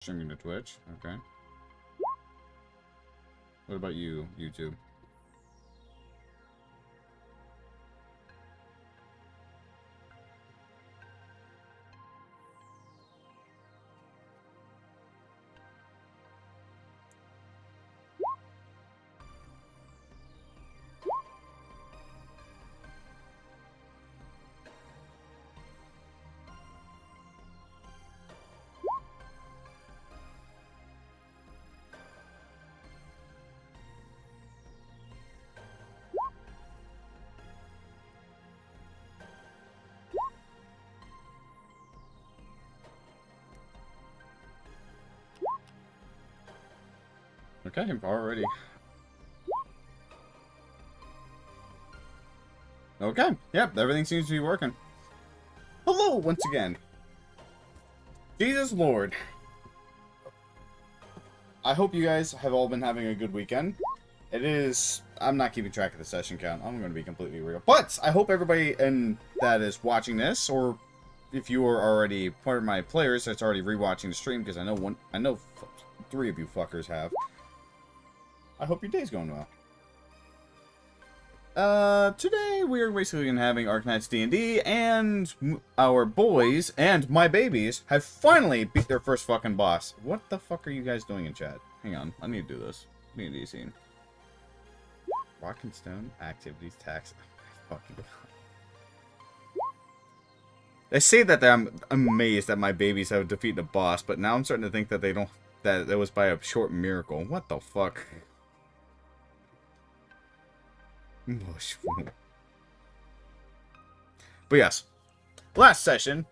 Streaming to Twitch. Okay. What about you, YouTube? Okay, already. Okay, yep, everything seems to be working. Hello, once again. Jesus Lord. I hope you guys have all been having a good weekend. It is... I'm not keeping track of the session count. I'm going to be completely real. But I hope everybody that is watching this, or if you are already part of my players that's already rewatching the stream, because I know 3 of you fuckers have. I hope your day's going well. Today we are basically going to having Arknights D&D, and our boys and my babies have finally beat their first fucking boss. What the fuck are you guys doing in chat? Hang on, I need to do this. D&D scene. Rock and stone activities tax. Fucking. They say that I'm amazed that my babies have defeated a boss, but now I'm starting to think that they don't. That it was by a short miracle. What the fuck? But yes, last session,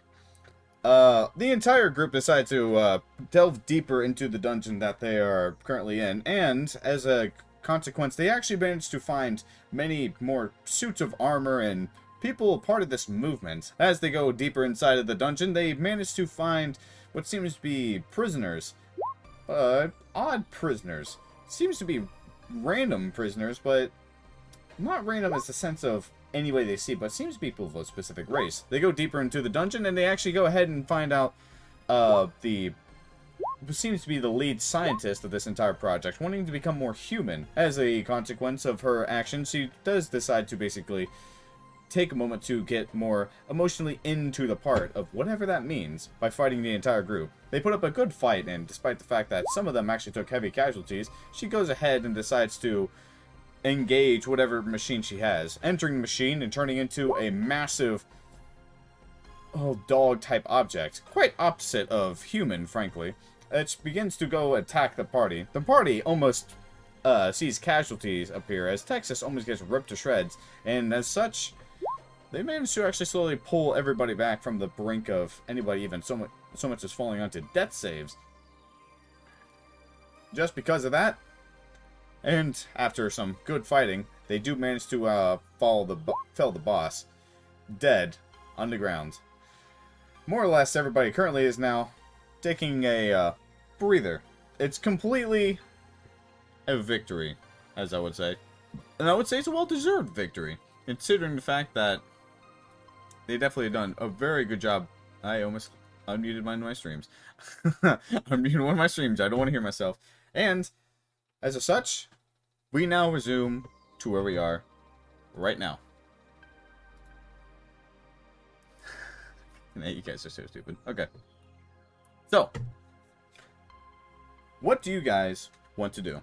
the entire group decided to delve deeper into the dungeon that they are currently in, and as a consequence, they actually managed to find many more suits of armor and people part of this movement. As they go deeper inside of the dungeon, they managed to find what seems to be prisoners. Odd prisoners. Seems to be random prisoners, but not random as the sense of any way they see, but seems to be people of a specific race. They go deeper into the dungeon, and they actually go ahead and find out who seems to be the lead scientist of this entire project, wanting to become more human. As a consequence of her actions, she does decide to basically take a moment to get more emotionally into the part of whatever that means by fighting the entire group. They put up a good fight, and despite the fact that some of them actually took heavy casualties, she goes ahead and decides to engage whatever machine she has, entering the machine and turning into a massive dog type object, quite opposite of human, frankly. It begins to go attack the party. The party almost sees casualties appear as Texas almost gets ripped to shreds, and as such, they manage to actually slowly pull everybody back from the brink of anybody even so much as falling onto death saves. Just because of that, and after some good fighting, they do manage to fell the boss dead on the ground. More or less, everybody currently is now taking a breather. It's completely a victory, as I would say. And I would say it's a well-deserved victory, considering the fact that they definitely done a very good job. I almost unmuted my streams. Unmuted one of my streams. I don't want to hear myself. And, as such, we now resume to where we are right now. You guys are so stupid. Okay. So, what do you guys want to do?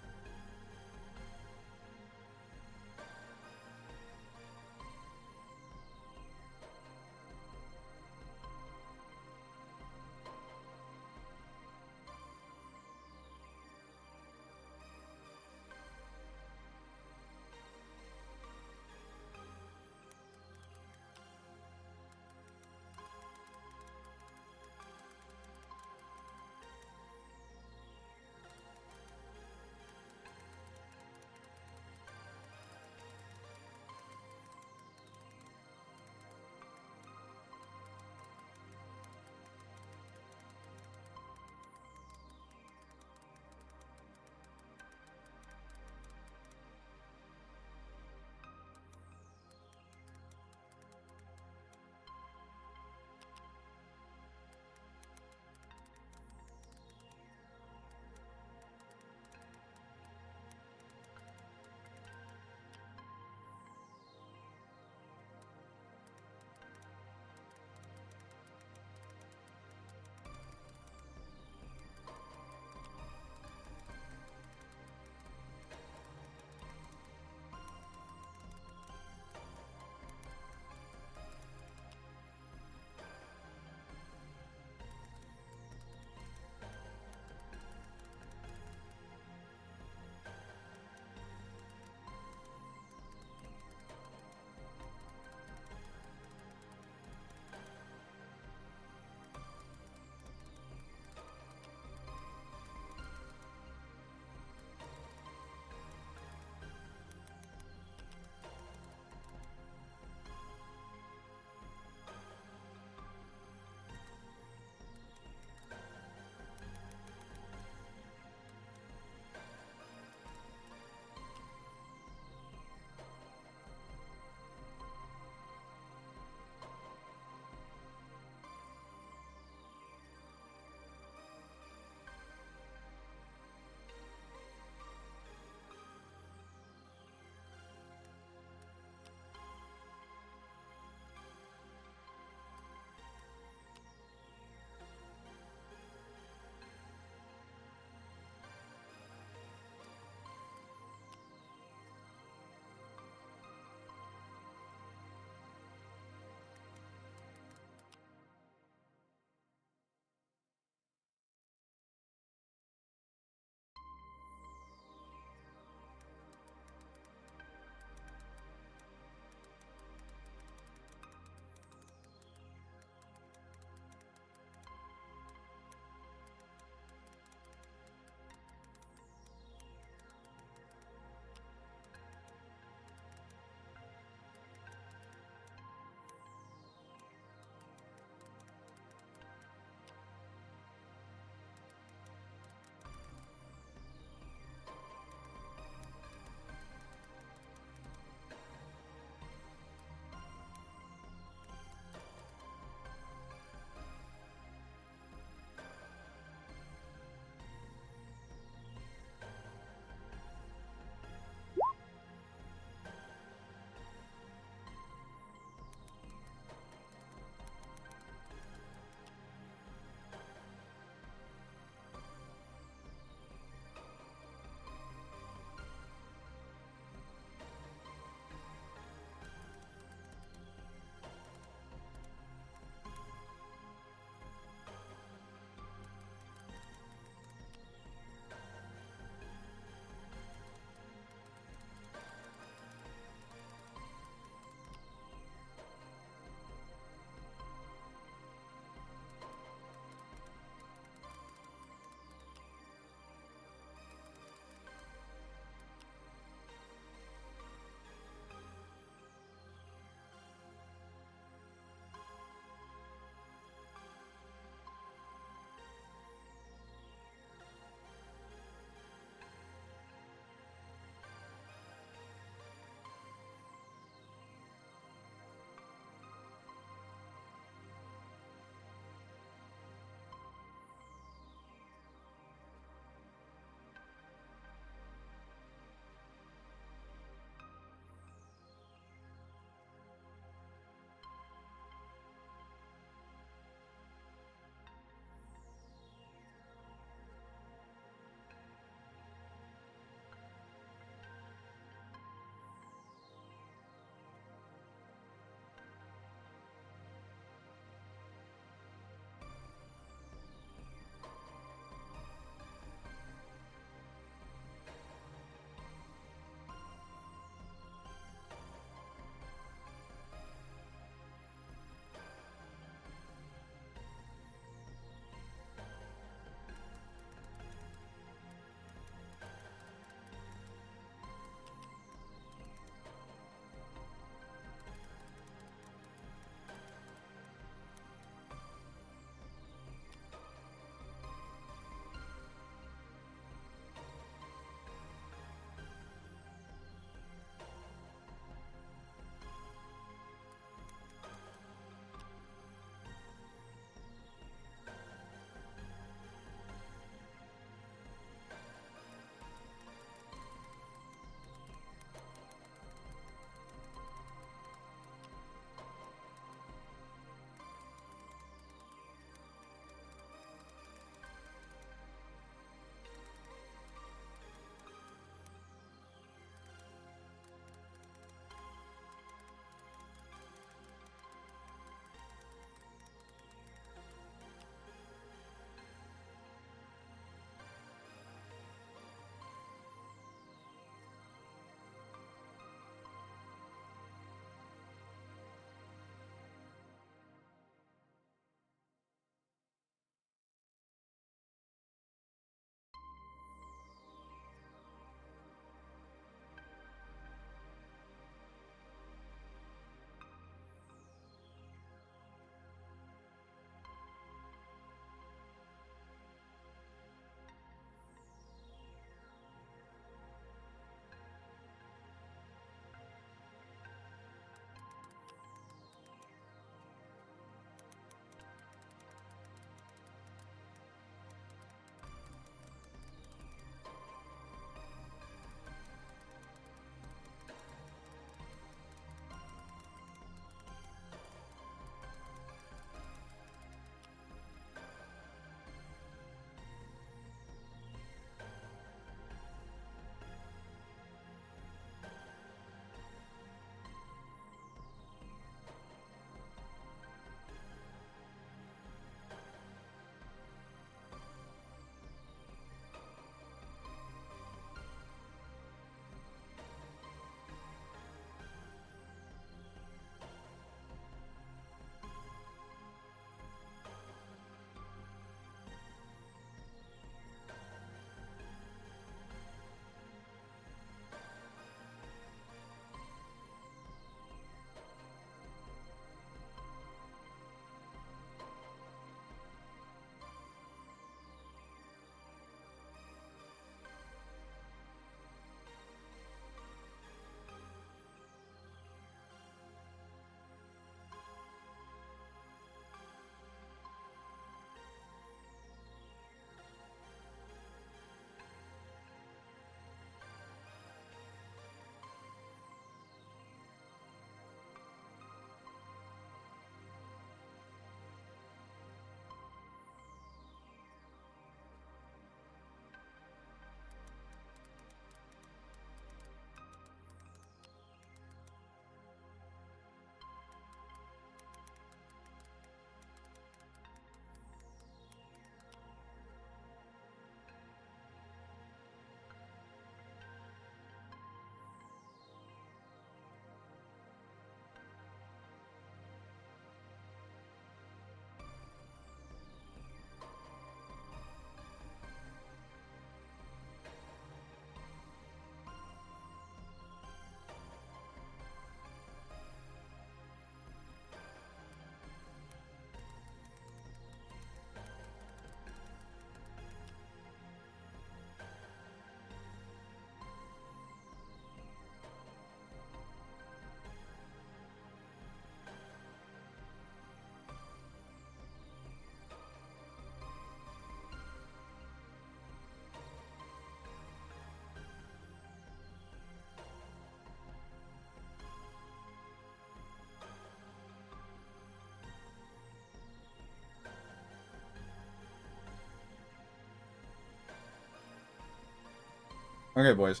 Okay, boys.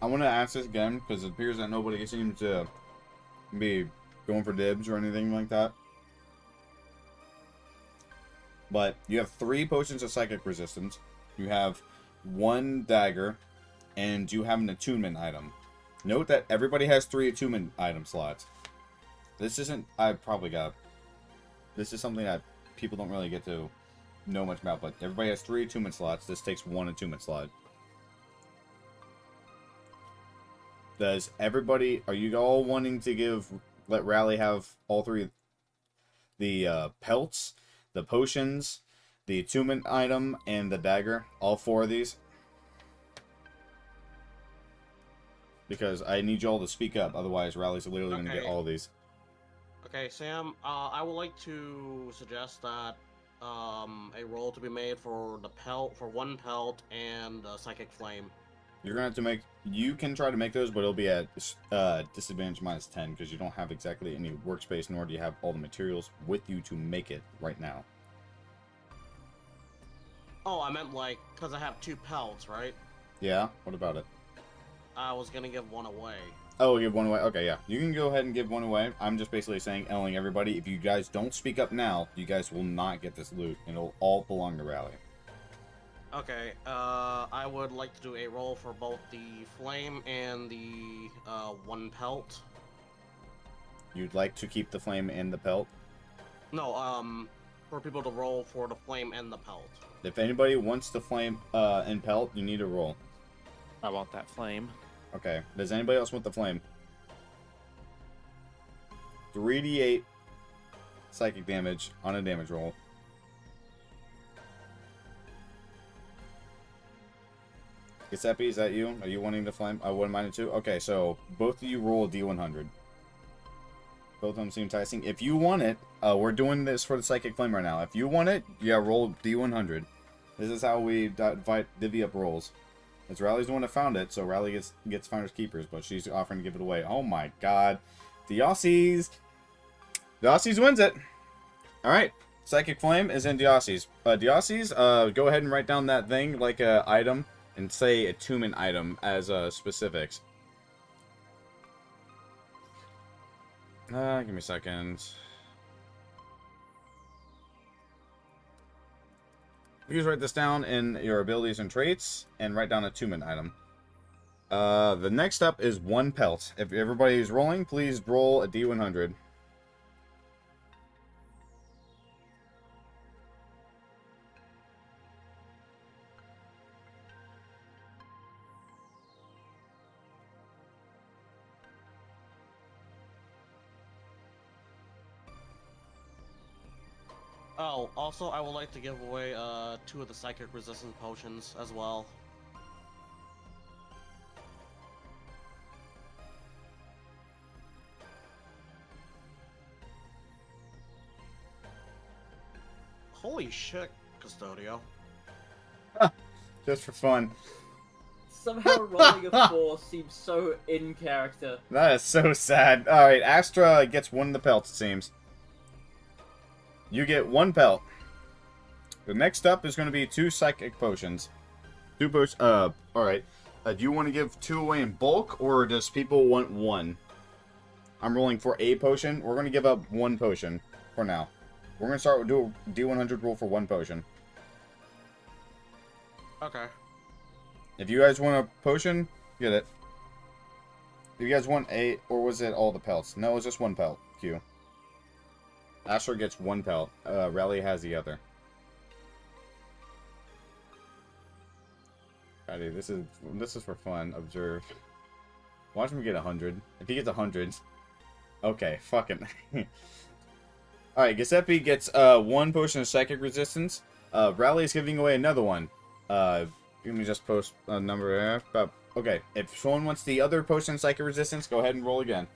I want to ask this again because it appears that nobody seems to be going for dibs or anything like that. But you have 3 potions of psychic resistance. You have 1 dagger, and you have an attunement item. Note that everybody has 3 attunement item slots. This isn't. This is something that people don't really get to know much about, but everybody has 3 attunement slots. This takes 1 attunement slot. Does everybody, are you all wanting to let Rally have all 3? The pelts, the potions, the attunement item, and the dagger? All 4 of these? Because I need you all to speak up, otherwise Rally's literally going to get all of these. Okay, Sam, I would like to suggest that a roll to be made for the pelt, for 1 pelt and psychic flame. You're gonna have to make. You can try to make those, but it'll be at disadvantage -10 because you don't have exactly any workspace, nor do you have all the materials with you to make it right now. Oh, I meant like because I have 2 pelts, right? Yeah. What about it? I was gonna give 1 away. Oh, give 1 away. Okay, yeah. You can go ahead and give 1 away. I'm just basically telling everybody, if you guys don't speak up now, you guys will not get this loot, and it'll all belong to Rally. Okay, I would like to do a roll for both the flame and the 1 pelt. You'd like to keep the flame and the pelt? No, for people to roll for the flame and the pelt. If anybody wants the flame and pelt, you need a roll. I want that flame. Okay. Does anybody else want the flame? 3d8 psychic damage on a damage roll. Giuseppe, is that you? Are you wanting the flame? I wouldn't mind it too. Okay, so both of you roll a d100. Both of them seem enticing. If you want it, we're doing this for the psychic flame right now. If you want it, yeah, roll d100. This is how we divvy up rolls. It's Rally's the one that found it, so Rally gets Finders Keepers, but she's offering to give it away. Oh my god. The Aussies! The Aussies wins it! Alright. Psychic Flame is in the Aussies. The Aussies, go ahead and write down that thing like a item. And say attunement item as specifics. Give me a second. Please write this down in your abilities and traits, and write down attunement item. The next up is 1 pelt. If everybody's rolling, please roll a d100. Oh, also, I would like to give away 2 of the psychic resistance potions as well. Holy shit, Custodio. Just for fun. Somehow rolling a 4 seems so in character. That is so sad. Alright, Astra gets 1 of the pelts, it seems. You get 1 pelt. The next up is going to be 2 psychic potions. 2 potions. Alright. Do you want to give 2 away in bulk, or does people want 1? I'm rolling for a potion. We're going to give up 1 potion for now. We're going to start with do a D100 roll for 1 potion. Okay. If you guys want a potion, get it. If you guys want 8, or was it all the pelts? No, it's just 1 pelt. Q. Asher gets 1 pelt. Rally has the other. God, dude, this is for fun. Observe. Watch him get 100. If he gets 100, okay, fucking. All right, Giuseppe gets 1 potion of psychic resistance. Rally is giving away another one. Let me just post a number there. Okay, if someone wants the other potion of psychic resistance, go ahead and roll again.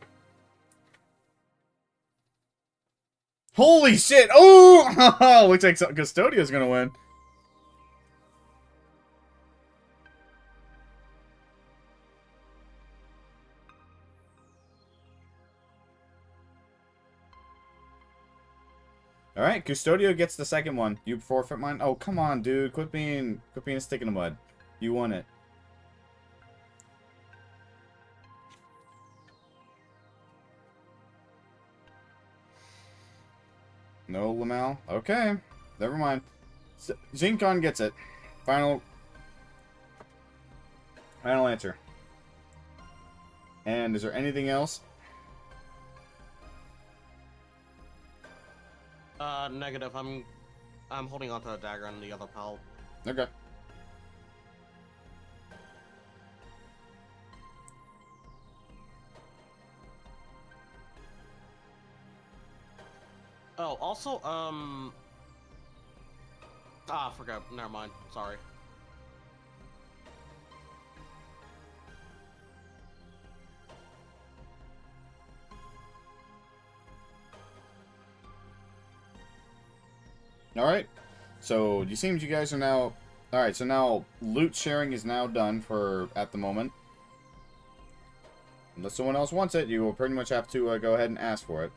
Holy shit! Oh! Looks like Custodio's gonna win. Alright, Custodio gets the second one. You forfeit mine? Oh, come on, dude. Quit being a stick in the mud. You won it. No Lamal? Okay. Never mind. Zincon gets it. Final answer. And is there anything else? Negative. I'm holding onto the dagger on the other pelt. Okay. Oh, also, I forgot. Never mind. Sorry. Alright. So, it seems you guys are now... Alright, so now loot sharing is now done for at the moment. Unless someone else wants it, you will pretty much have to go ahead and ask for it.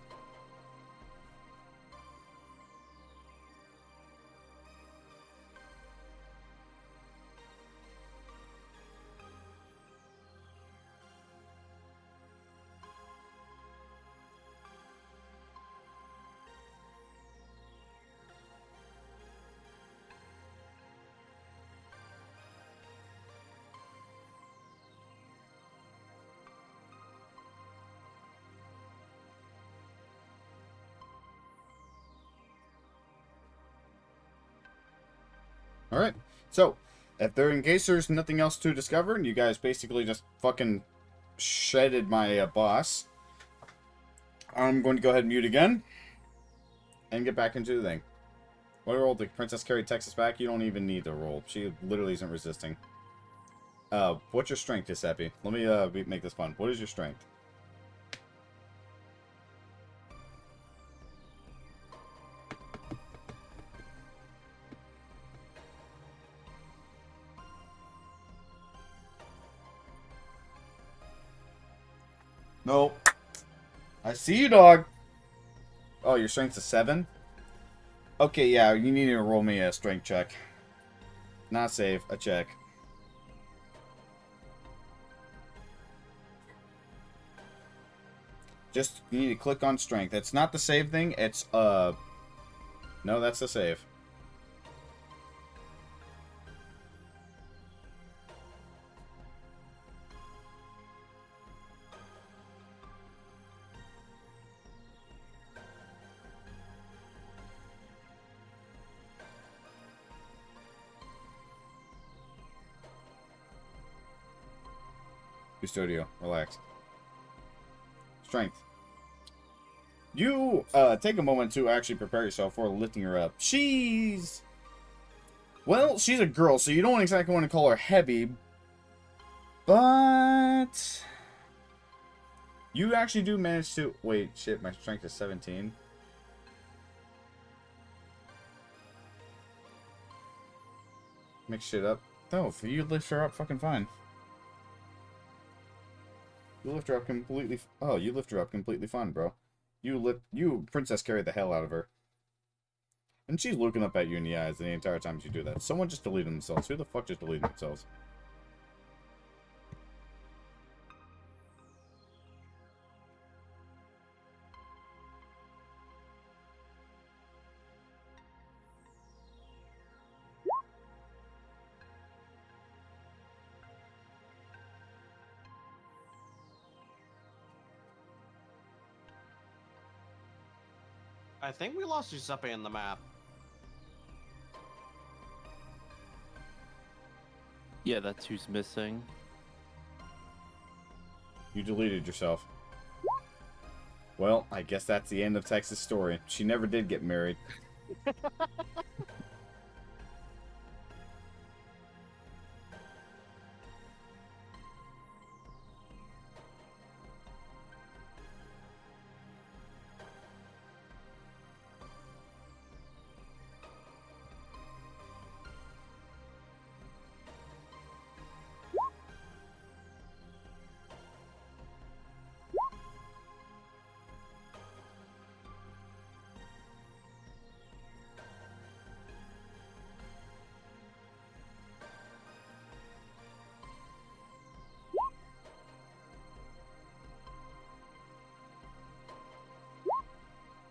Alright, so, in case there's nothing else to discover, and you guys basically just fucking shredded my boss, I'm going to go ahead and mute again, and get back into the thing. What roll did Princess carry Texas back? You don't even need to roll. She literally isn't resisting. What's your strength, Giuseppe? Let me make this fun. What is your strength? Nope. I see you, dog. Oh, your strength's a 7? Okay, yeah, you need to roll me a strength check. Not save, a check. Just, you need to click on strength. It's not the save thing, it's, no, that's the save. Custodio, relax. Strength. You take a moment to actually prepare yourself for lifting her up. Well, she's a girl, so you don't exactly want to call her heavy, but you actually do manage to... Wait, shit, my strength is 17. Mix shit up. No, for you lift her up fucking fine. You lift her up completely... Oh, you lift her up completely fine, bro. You princess carried the hell out of her. And she's looking up at you in the eyes the entire time you do that. Someone just deleted themselves. Who the fuck just deleted themselves? I think we lost Giuseppe in the map. Yeah, that's who's missing. You deleted yourself. Well, I guess that's the end of Texas' story. She never did get married.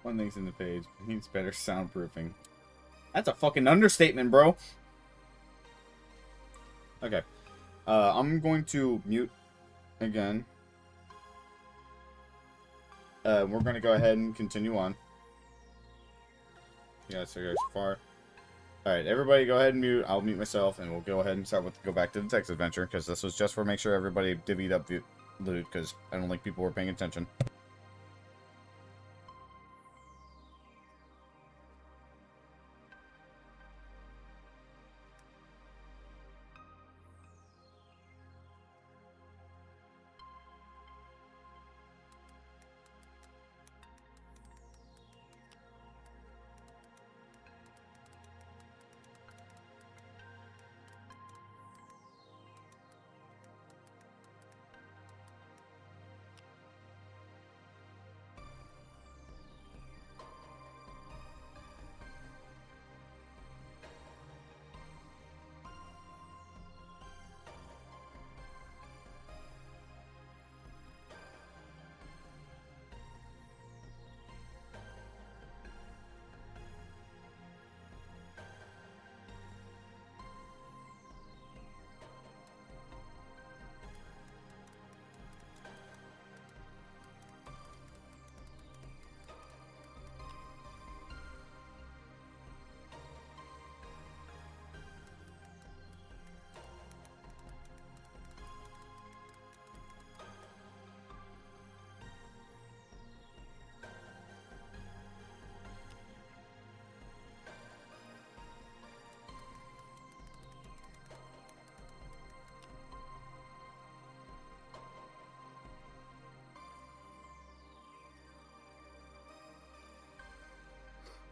One thing's in the page. Needs better soundproofing. That's a fucking understatement, bro. Okay. I'm going to mute again. We're going to go ahead and continue on. Yeah, so go far. Alright, everybody go ahead and mute. I'll mute myself, and we'll go ahead and go back to the text adventure, because this was just for make sure everybody divvied up the loot, because I don't think people were paying attention.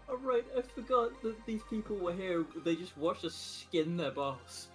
Oh, right, I forgot that these people were here. They just watched us skin their boss.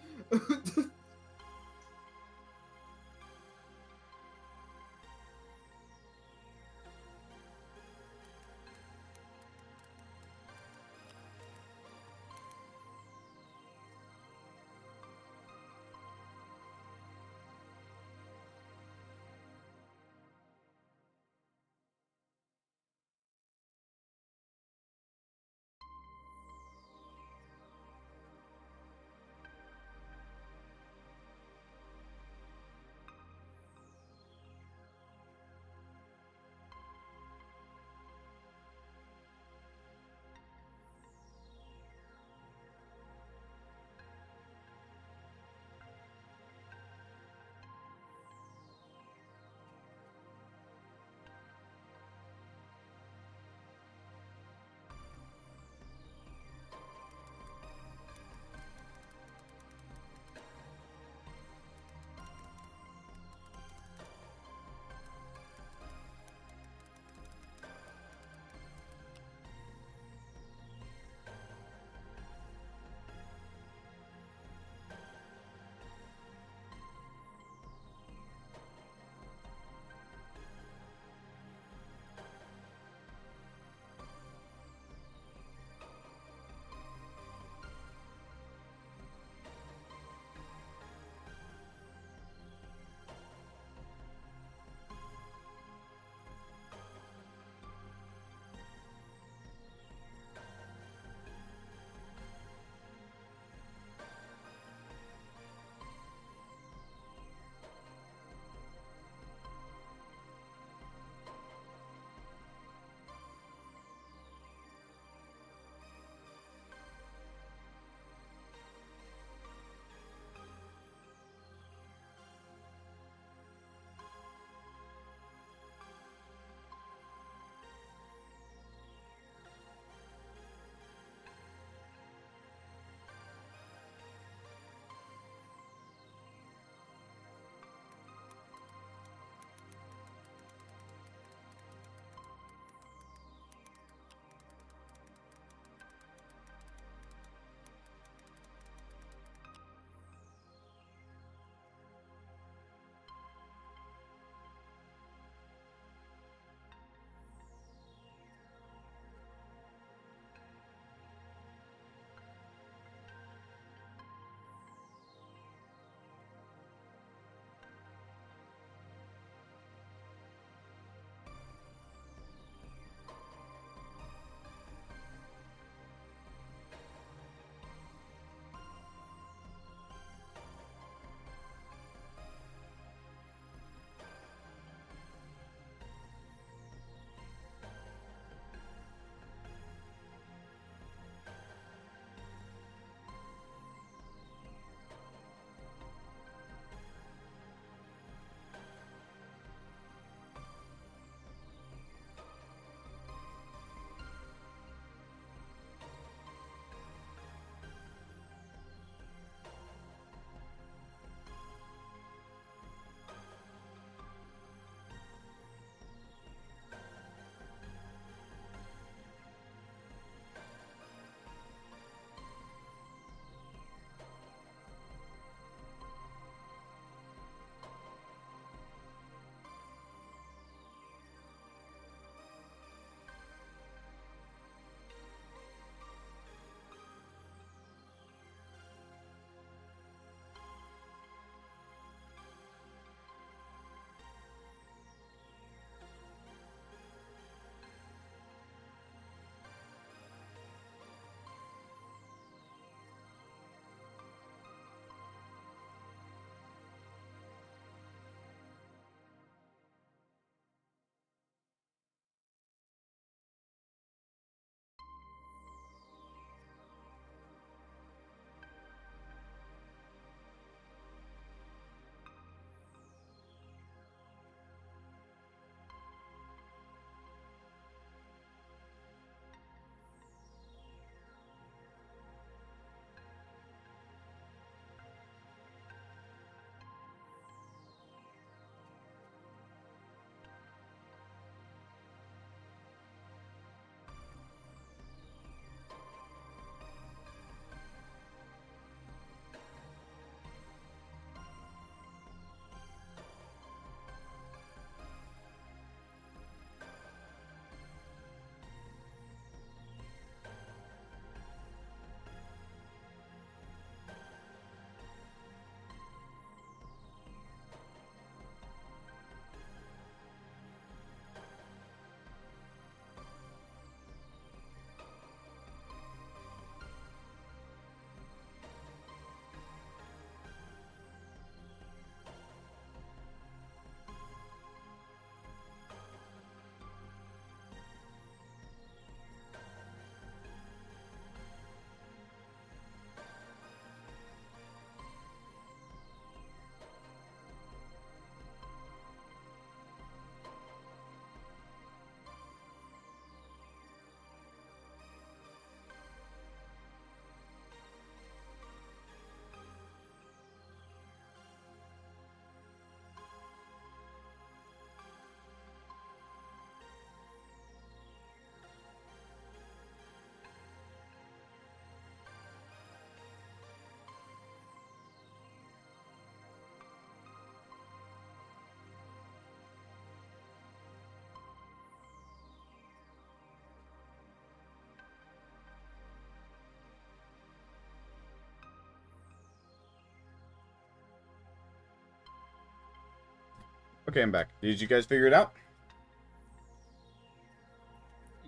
Okay, I'm back. Did you guys figure it out?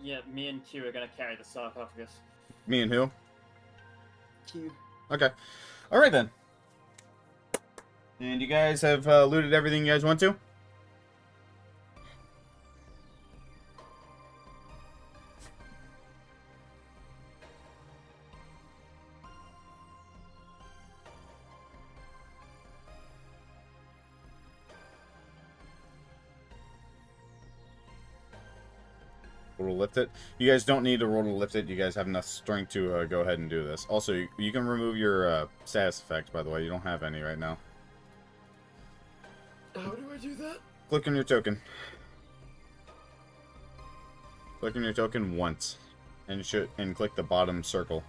Yeah, me and Q are gonna carry the sarcophagus. Me and who? Q. Okay. Alright then. And you guys have looted everything you guys want to? Roll to lift it. You guys don't need to roll to lift it. You guys have enough strength to go ahead and do this. Also, you can remove your status effects, by the way. You don't have any right now. How do I do that? Click on your token. Click on your token once. And click the bottom circle.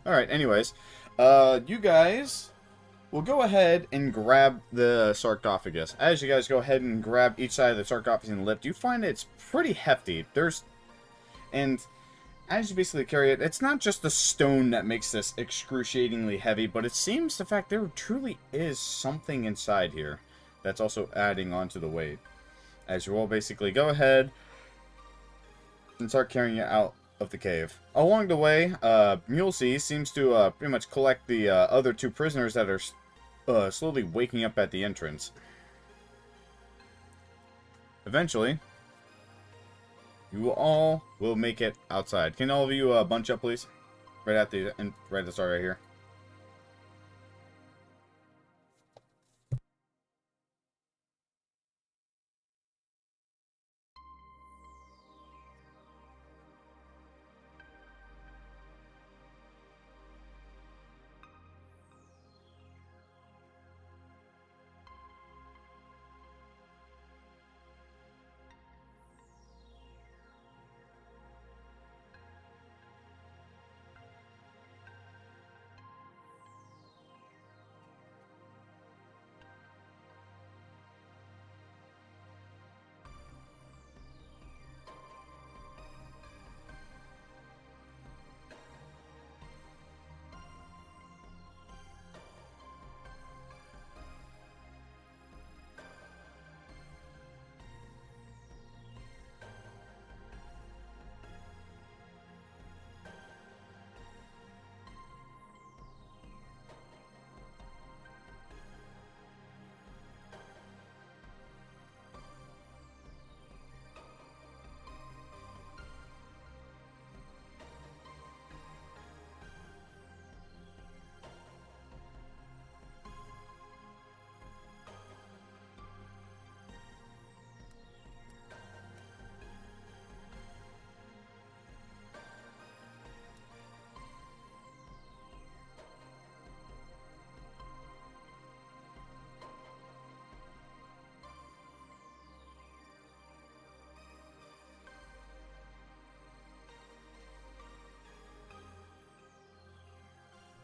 Alright, anyways. You guys will go ahead and grab the sarcophagus. As you guys go ahead and grab each side of the sarcophagus and lift, you find it's pretty hefty. And as you basically carry it, it's not just the stone that makes this excruciatingly heavy, but it seems the fact there truly is something inside here that's also adding on to the weight. As you all basically go ahead and start carrying it out of the cave. Along the way, Mulesy seems to pretty much collect the other two prisoners that are slowly waking up at the entrance. Eventually, you all will make it outside. Can all of you bunch up, please? Right at the start, right here.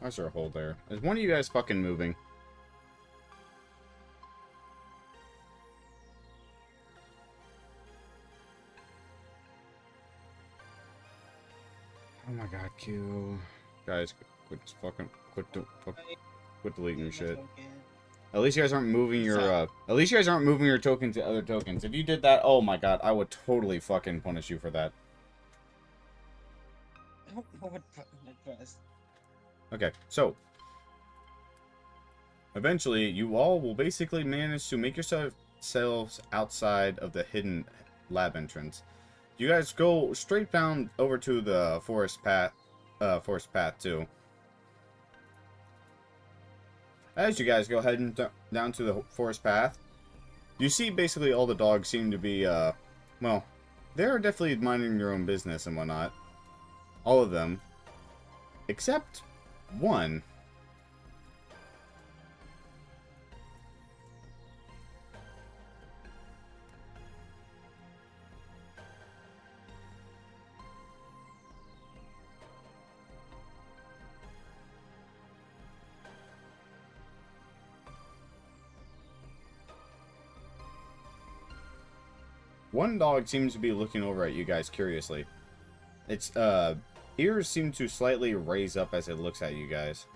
Why is there a hole there? Is one of you guys fucking moving? Oh my god, Q. Guys, quit deleting your shit. At least you guys aren't moving your at least you guys aren't moving your token to other tokens. If you did that, oh my god, I would totally fucking punish you for that. I don't know what button I pressed. Okay, so eventually you all will basically manage to make yourselves outside of the hidden lab entrance. You guys go straight down over to the forest path too. As you guys go heading down to the forest path, you see basically all the dogs seem to be, well, they're definitely minding their own business and whatnot. All of them. Except one. One dog seems to be looking over at you guys curiously. Its ears seem to slightly raise up as it looks at you guys.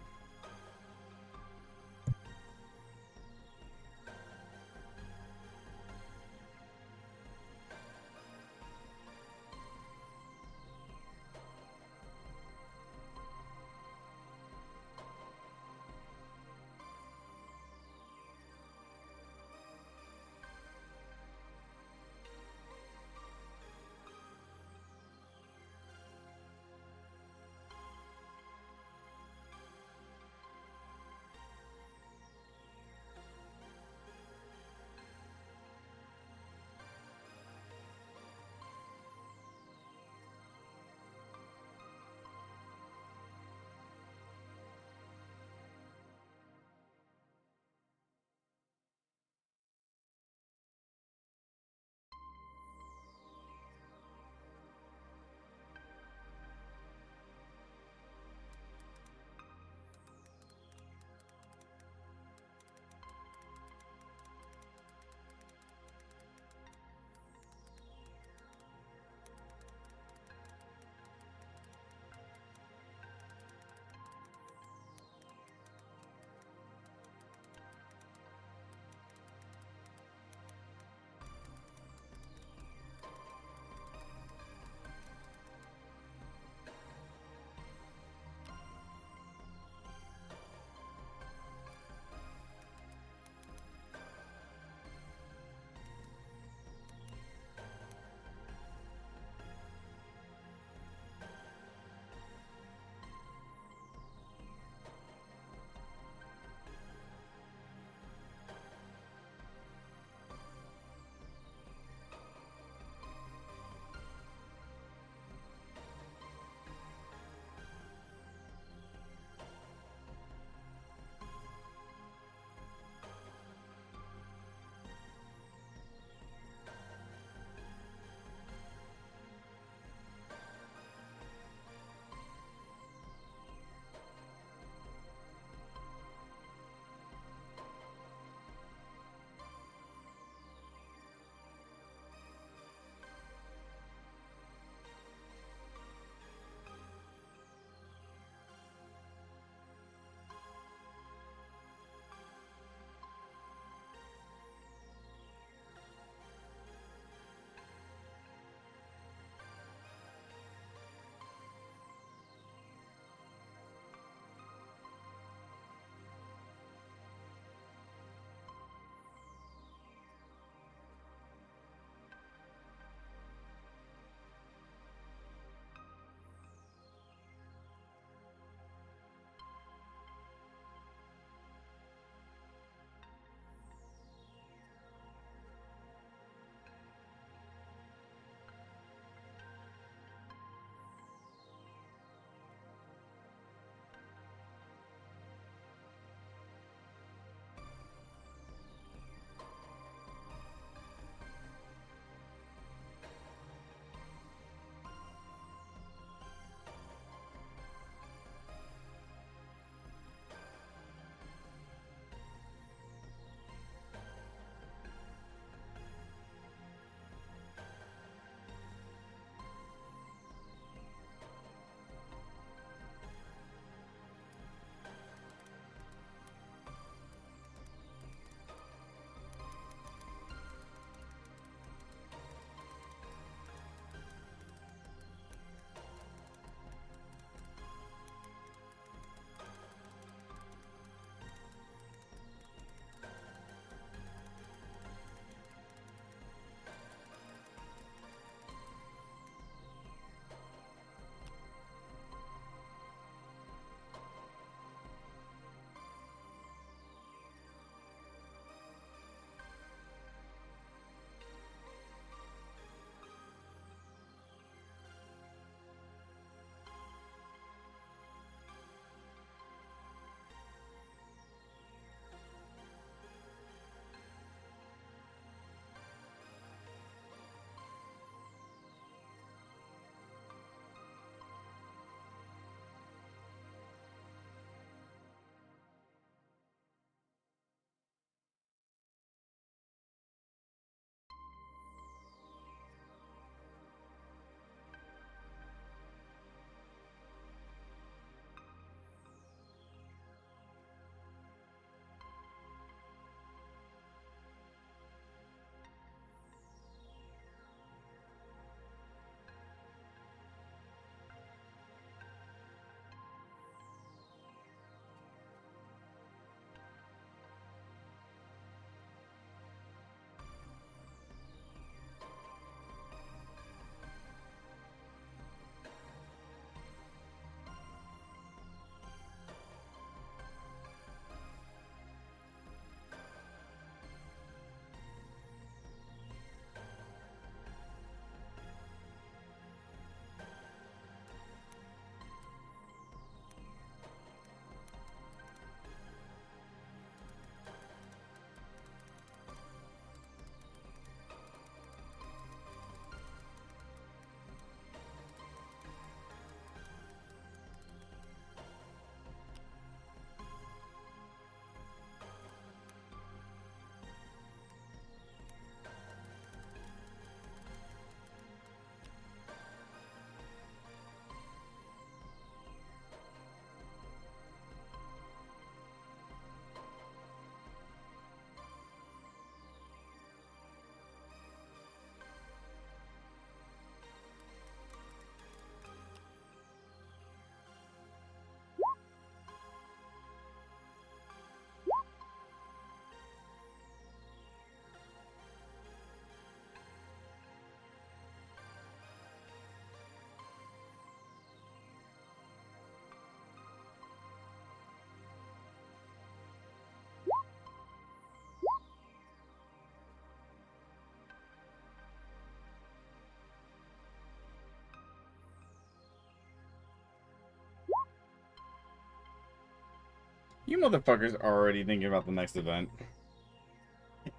You motherfuckers are already thinking about the next event.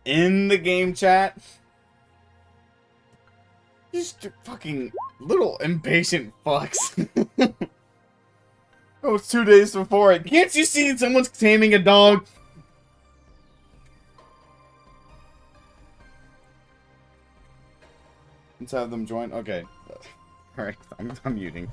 In the game chat. Just fucking little impatient fucks. Oh, it's 2 days before it. Can't you see someone's taming a dog? Let's have them join. Okay. Alright, I'm muting.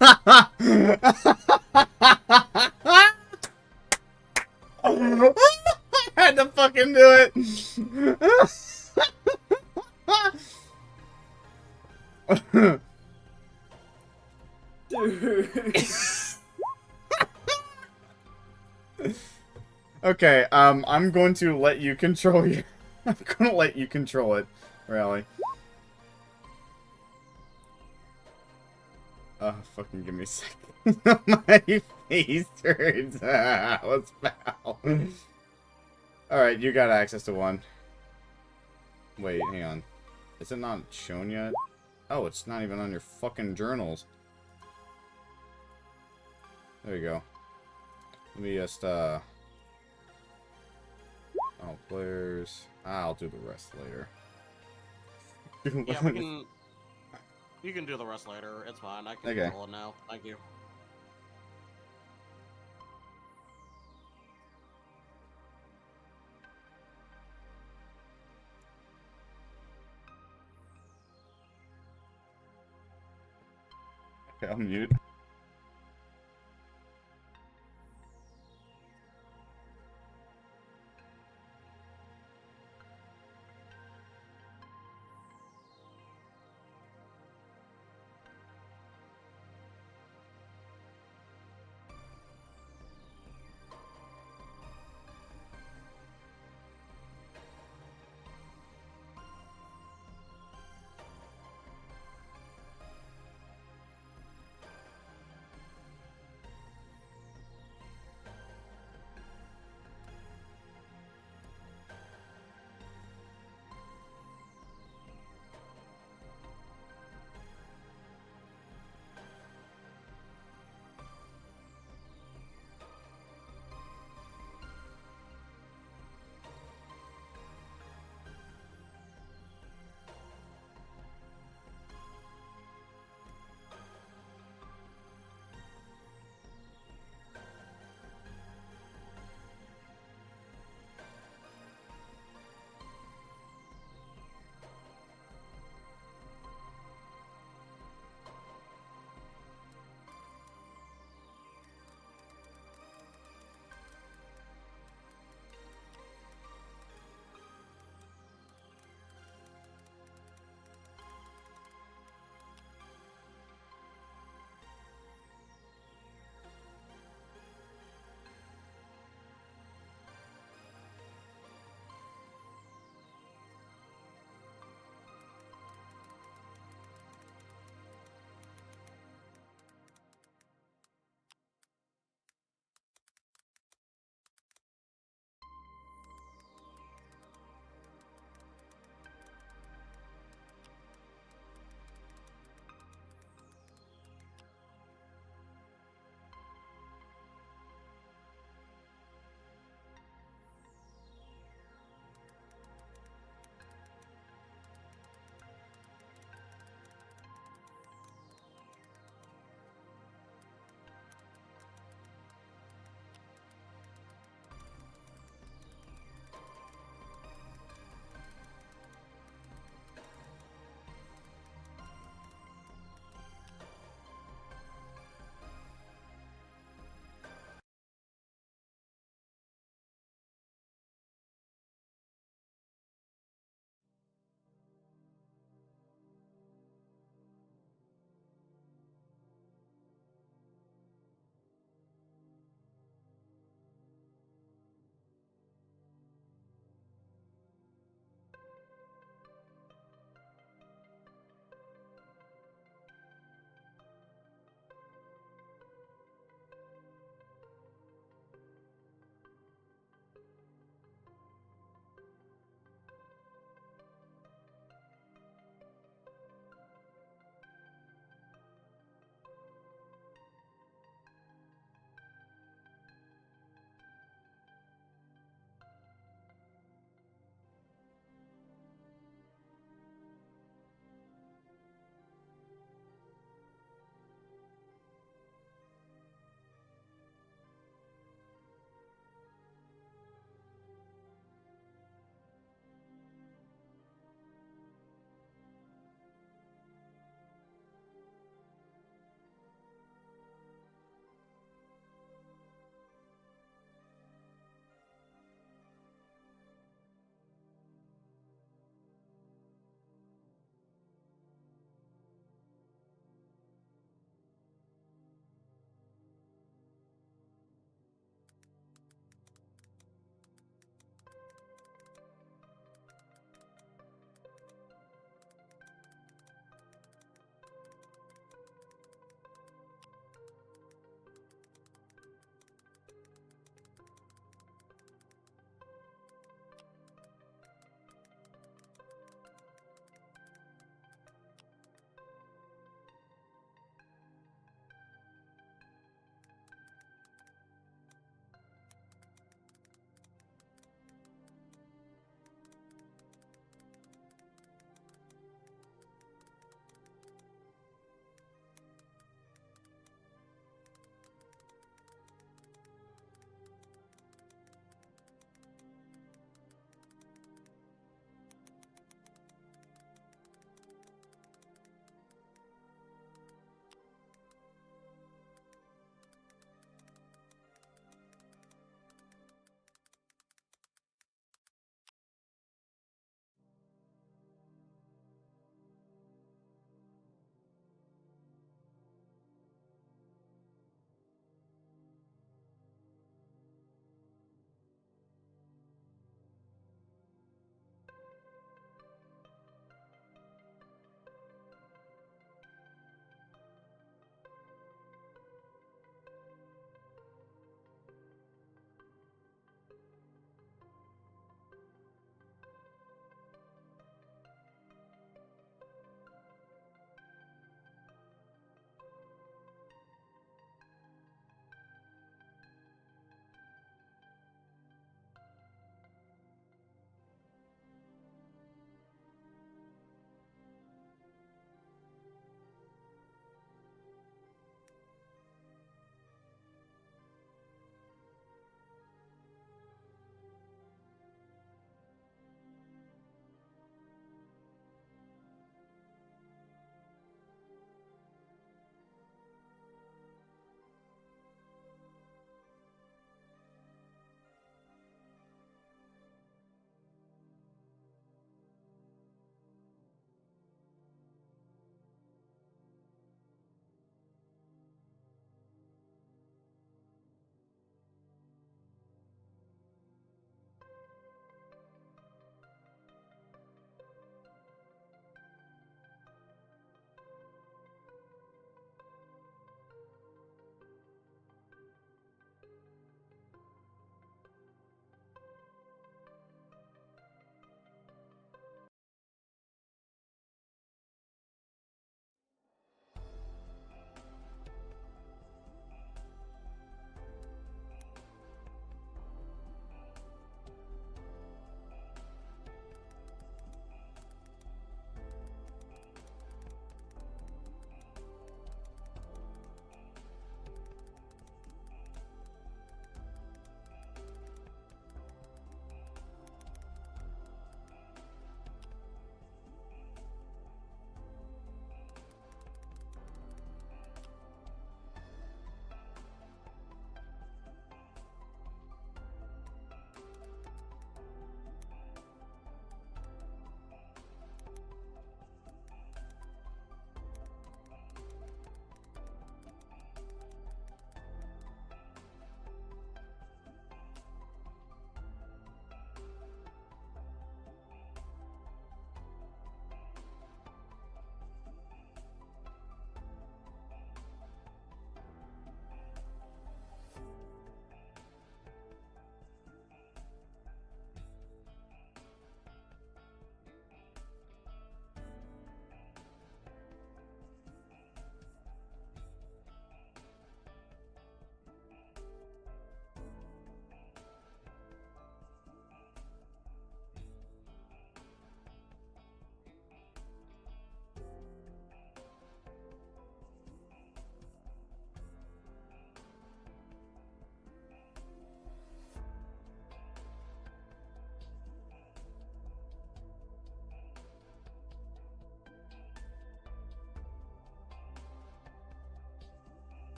I had to fucking do it. Dude. Okay, I'm going to let you control your... I'm gonna let you control it, Rally. Oh, fucking give me a second. My face hurts. What's foul? Alright, you got access to one. Wait, hang on. Is it not shown yet? Oh, it's not even on your fucking journals. There you go. Let me just, Oh, players. I'll do the rest later. Yeah, you can do the rest later. It's fine. I can Okay. control it now. Thank you. Okay, I'll mute.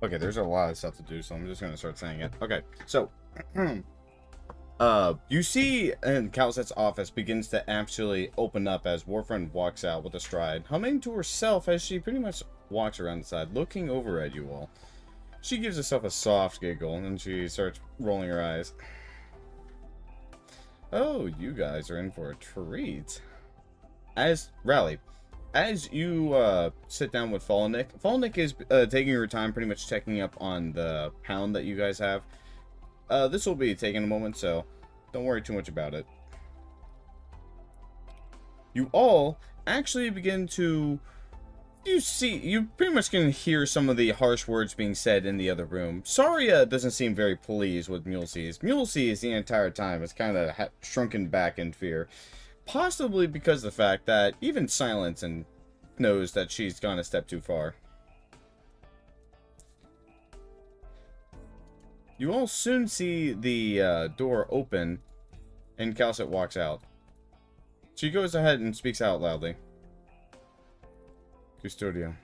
Okay, there's a lot of stuff to do, so I'm just gonna start saying it. Okay, so you see in Calzet's office begins to actually open up as Warfriend walks out with a stride, humming to herself as she pretty much walks around the side, looking over at you all. She gives herself a soft giggle, and she starts rolling her eyes. Oh, you guys are in for a treat. As you sit down with Fallen is taking her time, pretty much checking up on the hound that you guys have. This will be taking a moment, so don't worry too much about it. You all actually begin to... You pretty much can hear some of the harsh words being said in the other room. Saria doesn't seem very pleased with Mule sees. Mule sees the entire time is kind of shrunken back in fear. Possibly because of the fact that even Silence knows that she's gone a step too far. You all soon see the door open, and Calcet walks out. She goes ahead and speaks out loudly. Custodio.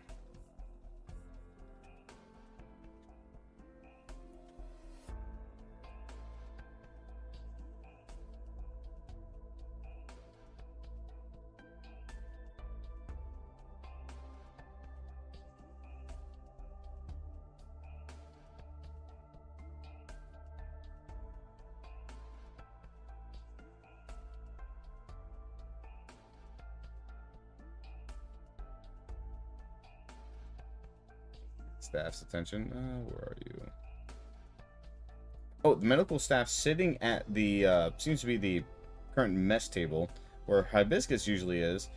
Staff's attention. Where are you? Oh, the medical staff sitting at the, seems to be the current mess table, where Hibiscus usually is.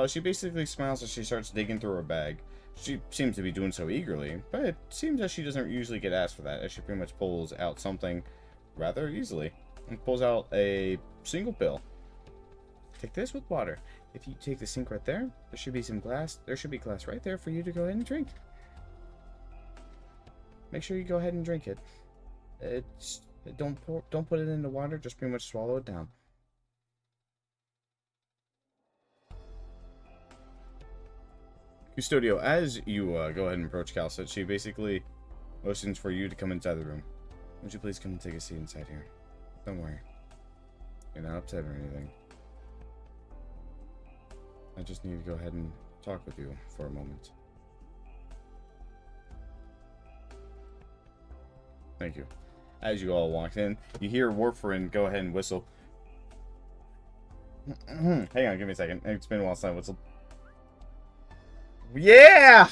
She basically smiles as she starts digging through her bag. She seems to be doing so eagerly, but it seems that she doesn't usually get asked for that, as she pretty much pulls out something rather easily. And pulls out a single pill. Take this with water. If you take the sink right there, there should be some glass. There should be glass right there for you to go ahead and drink. Make sure you go ahead and drink it. Don't put it in the water. Just pretty much swallow it down. Custodio, as you go ahead and approach Calcet, she basically motions for you to come inside the room. Would you please come and take a seat inside here? Don't worry. You're not upset or anything. I just need to go ahead and talk with you for a moment. Thank you. As you all walk in, you hear Warfriend go ahead and whistle. Hang on, give me a second. It's been a while since I whistled. Yeah!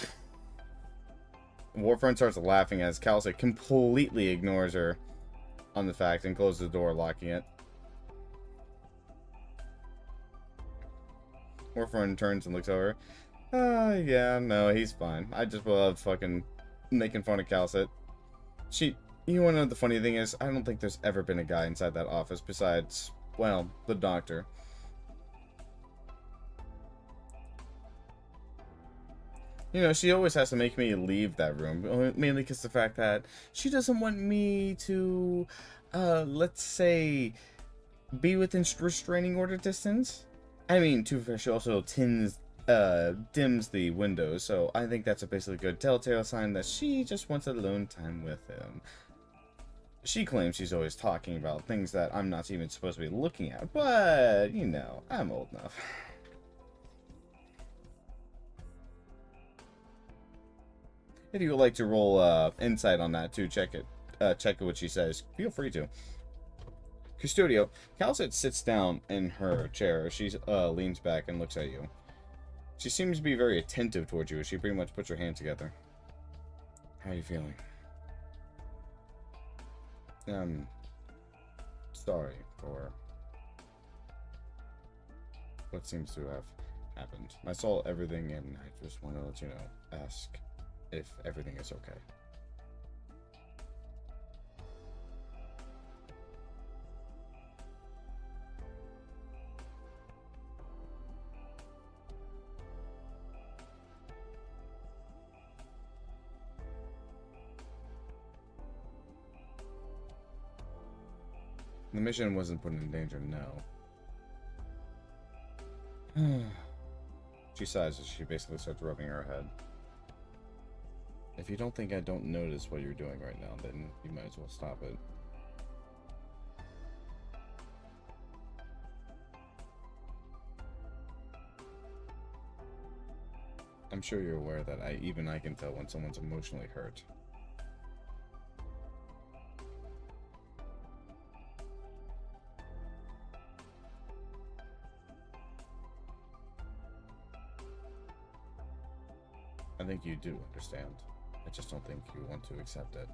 Warfriend starts laughing as Calcet completely ignores her on the fact and closes the door, locking it. Warfriend turns and looks over. Yeah, no, he's fine. I just love fucking making fun of Calcet. You wanna know the funny thing is, I don't think there's ever been a guy inside that office besides, well, the doctor. You know, she always has to make me leave that room, mainly because the fact that she doesn't want me to, let's say, be within restraining order distance. I mean, to be fair, she also dims the windows, so I think that's a basically good telltale sign that she just wants alone time with him. She claims she's always talking about things that I'm not even supposed to be looking at, but, you know, I'm old enough. If you would like to roll insight on that too, check what she says. Feel free to. Custodio, Calcet sits down in her chair. She leans back and looks at you. She seems to be very attentive towards you as she pretty much puts her hands together. How are you feeling? I'm sorry for what seems to have happened. I saw everything and I just want to let you know, ask if everything is okay. The mission wasn't put in danger, no. She sighs as she basically starts rubbing her head. If you don't think I don't notice what you're doing right now, then you might as well stop it. I'm sure you're aware that even I can tell when someone's emotionally hurt. I think you do understand. I just don't think you want to accept it.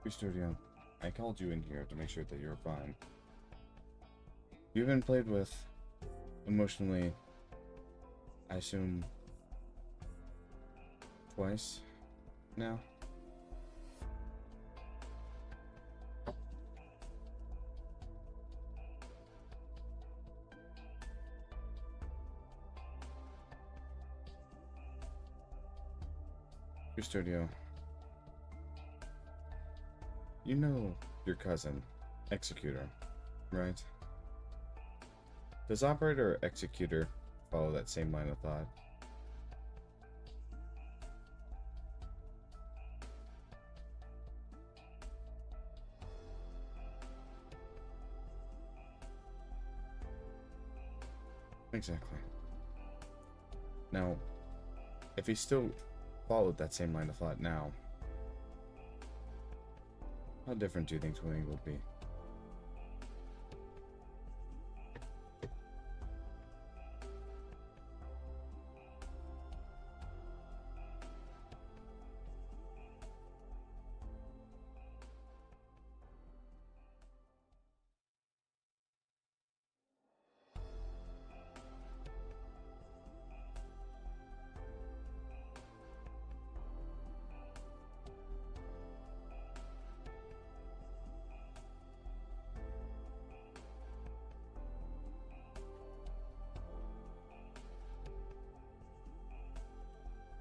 Studio, I called you in here to make sure that you're fine. You've been played with emotionally, I assume, twice now? Studio. You know your cousin, Executor, right? Does Operator or Executor follow that same line of thought? Exactly. Now, if he still followed that same line of thought now, how different do you think swimming would be?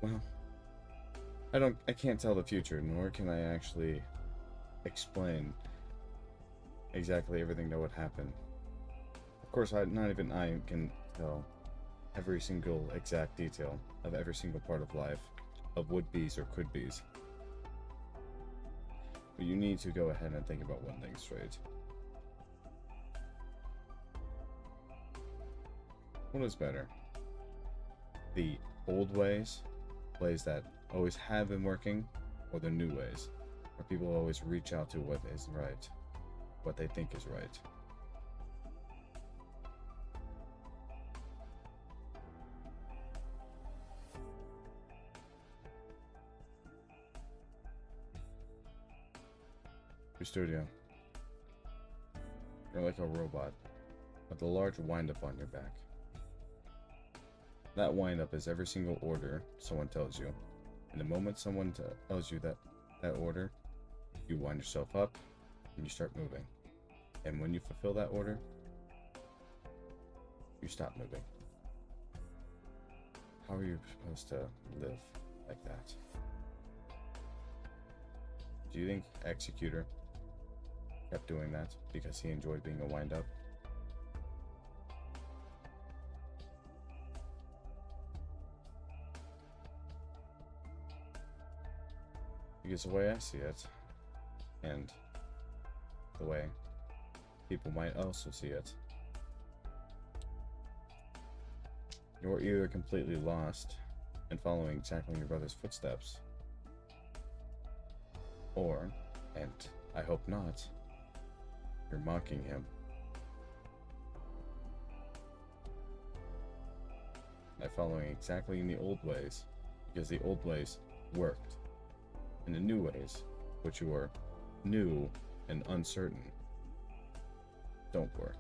Well, I can't tell the future, nor can I actually explain exactly everything that would happen. Of course, not even I can tell every single exact detail of every single part of life, of would-be's or could-be's. But you need to go ahead and think about one thing straight. What is better? The old ways that always have been working, or the new ways, where people always reach out to what is right, what they think is right. Your studio. You're like a robot with a large wind-up on your back. That wind-up is every single order someone tells you. And the moment someone tells you that order, you wind yourself up and you start moving. And when you fulfill that order, you stop moving. How are you supposed to live like that? Do you think Executor kept doing that because he enjoyed being a wind-up? Because the way I see it, and the way people might also see it, you're either completely lost and following exactly your brother's footsteps, or, and I hope not, you're mocking him. By following exactly in the old ways, because the old ways worked. And the new ways, which you are new and uncertain, don't work.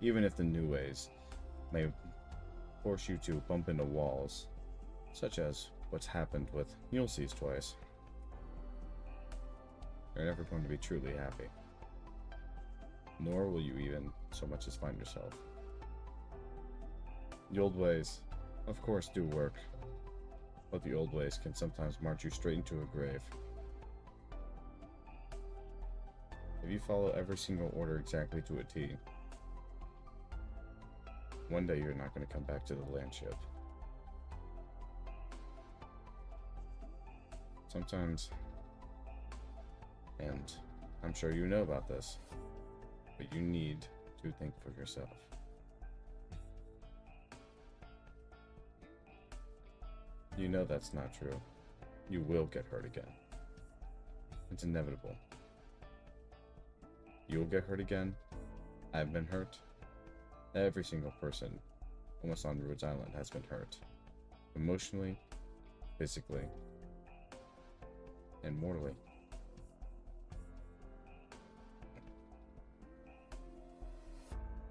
Even if the new ways may force you to bump into walls, such as what's happened with Ulysses twice, you're never going to be truly happy. nor will you even so much as find yourself. The old ways, of course, do work, but the old ways can sometimes march you straight into a grave. If you follow every single order exactly to a T, one day you're not going to come back to the Landship. Sometimes, and I'm sure you know about this, but you need to think for yourself. You know that's not true. You will get hurt again. It's inevitable. You'll get hurt again. I've been hurt. Every single person almost on Rhodes Island has been hurt. Emotionally, physically, and mortally.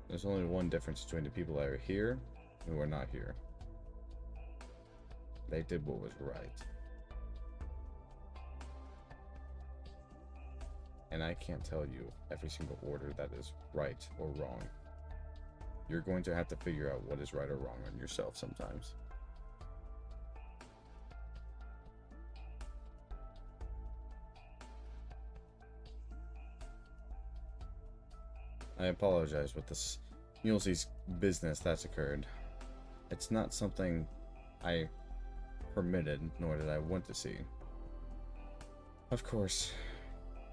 There's only one difference between the people that are here and who are not here. They did what was right. And I can't tell you every single order that is right or wrong. You're going to have to figure out what is right or wrong on yourself sometimes. I apologize with this Mulesey's business that's occurred. It's not something I permitted, nor did I want to see. Of course,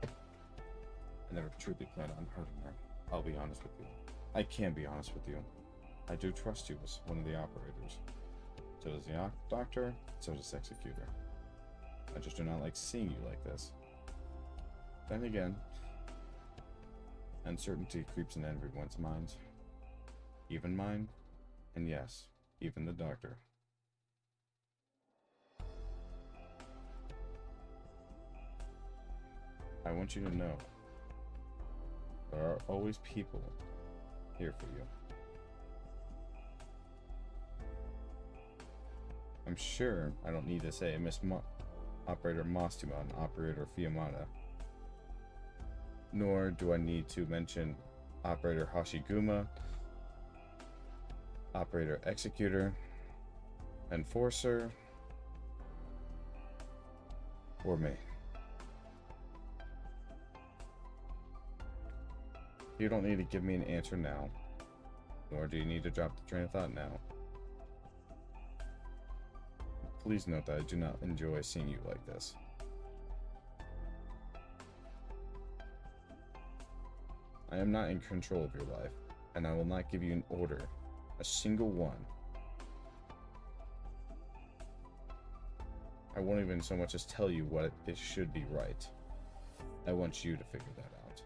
I never truly planned on hurting her. I'll be honest with you. I can be honest with you. I do trust you as one of the operators. So does the doctor, so does the executor. I just do not like seeing you like this. Then again, uncertainty creeps in everyone's mind. Even mine, and yes, even the doctor. I want you to know, there are always people here for you. I'm sure I don't need to say Operator Mostuma and Operator Fiamata. Nor do I need to mention Operator Hashiguma, Operator Executor, Enforcer, or me. You don't need to give me an answer now, nor do you need to drop the train of thought now. Please note that I do not enjoy seeing you like this. I am not in control of your life, and I will not give you an order, a single one. I won't even so much as tell you what it should be right. I want you to figure that out.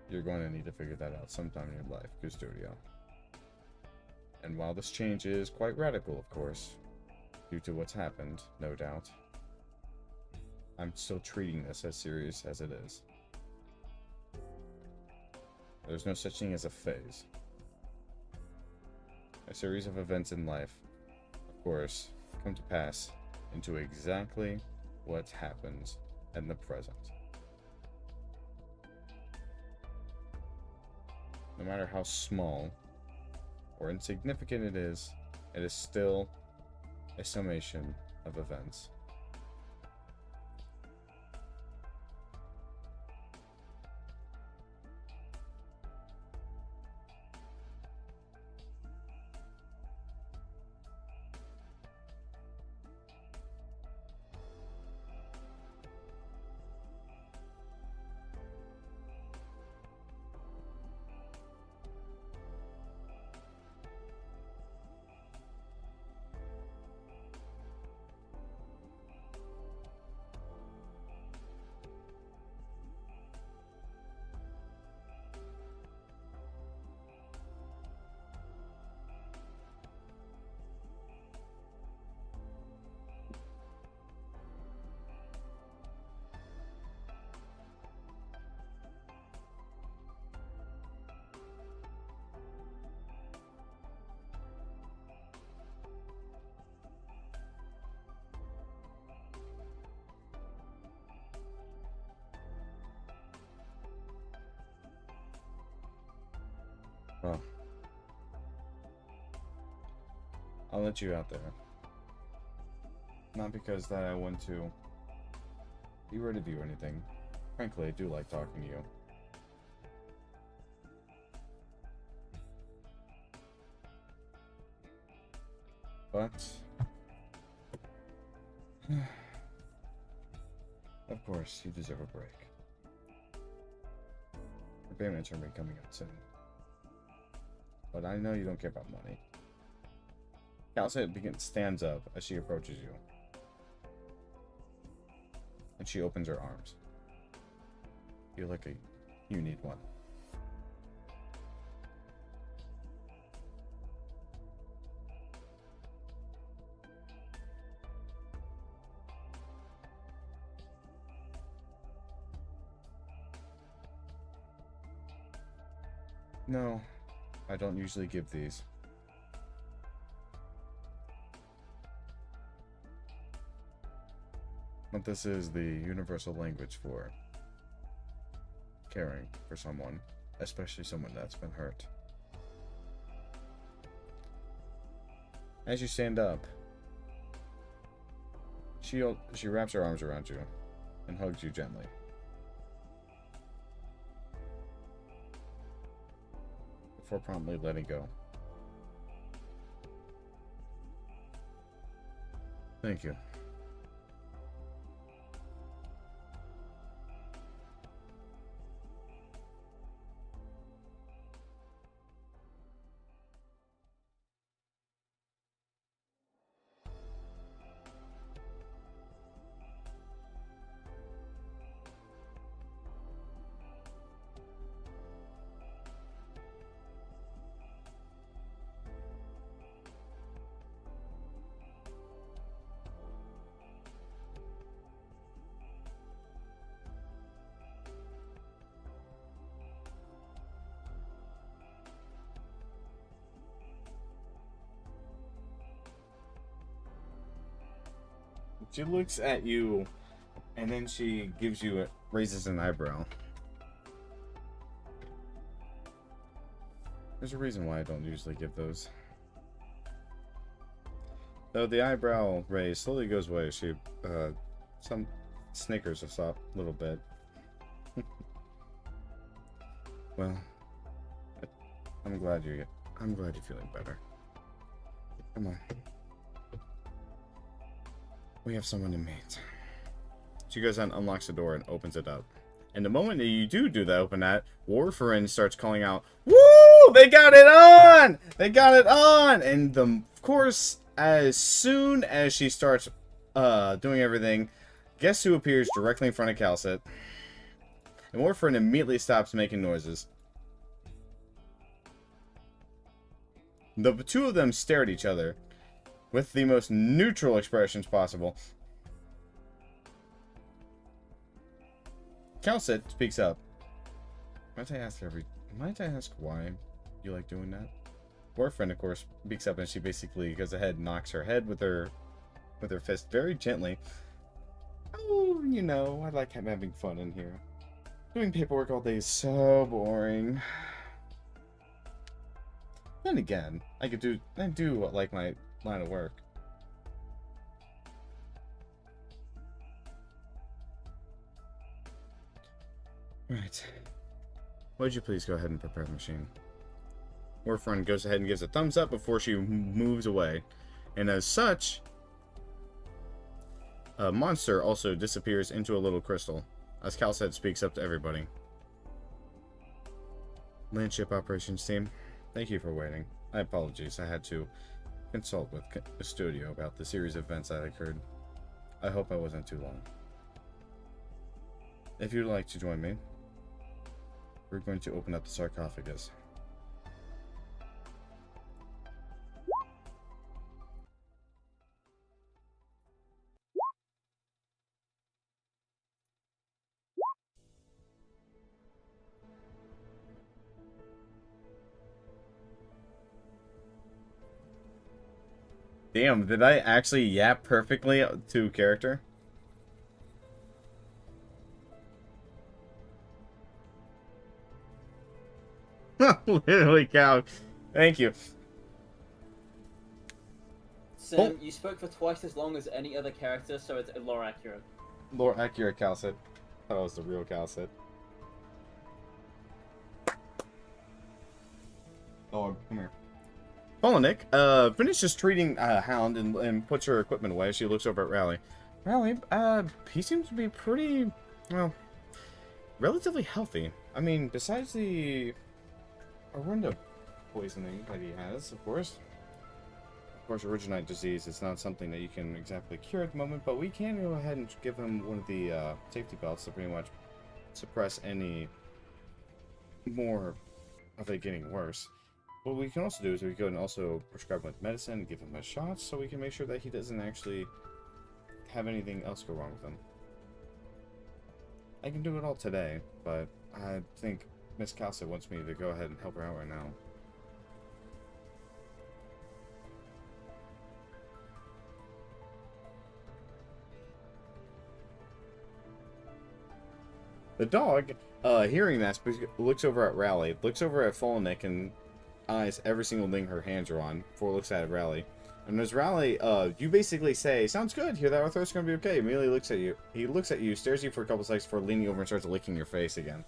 You're going to need to figure that out sometime in your life, Custodio. And while this change is quite radical, of course, due to what's happened, no doubt, I'm still treating this as serious as it is. There's no such thing as a phase. A series of events in life, of course, come to pass into exactly what happens in the present. No matter how small or insignificant it is still a summation of events. I'll let you out there. Not because that I want to be rid of you or anything. Frankly, I do like talking to you. But of course, you deserve a break. Your payments are coming out soon. But I know you don't care about money. Calcet stands up as she approaches you. And she opens her arms. You're like you need one. No, I don't usually give these. But this is the universal language for caring for someone, especially someone that's been hurt. As you stand up, she wraps her arms around you and hugs you gently. Before promptly letting go. Thank you. She looks at you, and then she raises an eyebrow. There's a reason why I don't usually give those. Though the eyebrow raise slowly goes away, she, some snickers a soft little bit. Well, I'm glad you're feeling better. Come on. We have someone to meet. She goes out and unlocks the door and opens it up. And the moment that you do that, open that, Warfarin starts calling out, "Woo! They got it on! They got it on!" And of course, as soon as she starts doing everything, guess who appears directly in front of Calcet? And Warfarin immediately stops making noises. The two of them stare at each other with the most neutral expressions possible. Calcet speaks up. Might I ask why you like doing that? Warfarin, of course, speaks up, and she basically goes ahead and knocks her head with her fist very gently. Oh, you know, I like having fun in here. Doing paperwork all day is so boring. Then again, I do like my line of work. Right. Would you please go ahead and prepare the machine? Warfarin goes ahead and gives a thumbs up before she moves away. And as such, a monster also disappears into a little crystal, as Calcet speaks up to everybody. Landship operations team, thank you for waiting. I apologize, I had to consult with the studio about the series of events that occurred. I hope I wasn't too long. If you'd like to join me, we're going to open up the sarcophagus. Damn, did I actually yap perfectly to character? Literally, cow. Thank you. Sam, you spoke for twice as long as any other character, so it's lore accurate. Lore accurate Calcid. Thought it was the real Calcid. Dog, come here. Polonic, finishes treating Hound and puts her equipment away. She looks over at Rally. Rally, he seems to be pretty, well, relatively healthy. I mean, besides the Arunda poisoning that he has, of course. Of course, Originite disease is not something that you can exactly cure at the moment, but we can go ahead and give him one of the safety belts to pretty much suppress any more of it getting worse. What we can also do is we can also prescribe him with medicine and give him a shot so we can make sure that he doesn't actually have anything else go wrong with him. I can do it all today, but I think Miss Calcid wants me to go ahead and help her out right now. The dog, hearing that, looks over at Rally, looks over at Folnick, and eyes every single thing her hands are on before it looks at Rally. And as Rally, you basically say, "Sounds good, hear that our throat's gonna be okay." Immediately looks at you. He looks at you, stares at you for a couple seconds before leaning over and starts licking your face again.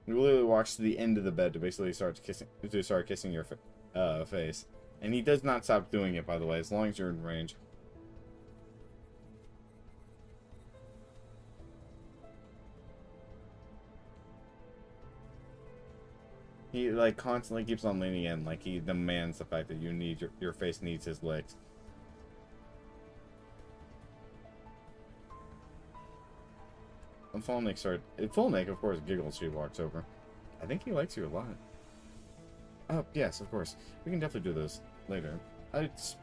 He literally walks to the end of the bed to basically start kissing your face. And he does not stop doing it, by the way, as long as you're in range. He, like, constantly keeps on leaning in, like he demands the fact that you need your face needs his licks. And Folnick, of course, giggles as she walks over. I think he likes you a lot. Oh, yes, of course. We can definitely do this later. It's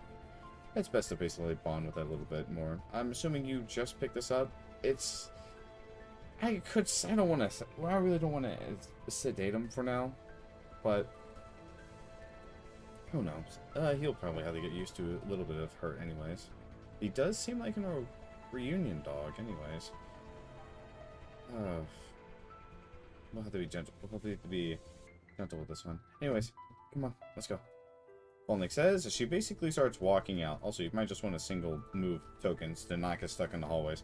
best to basically bond with it a little bit more. I'm assuming you just picked this up. I don't want to, well, I really don't want to sedate him for now. But who knows? He'll probably have to get used to a little bit of hurt anyways. He does seem like a reunion dog anyways. We'll have to be gentle. We'll have to be gentle with this one. Anyways, come on, let's go. Volnik says as she basically starts walking out. Also, you might just want to single move tokens to not get stuck in the hallways.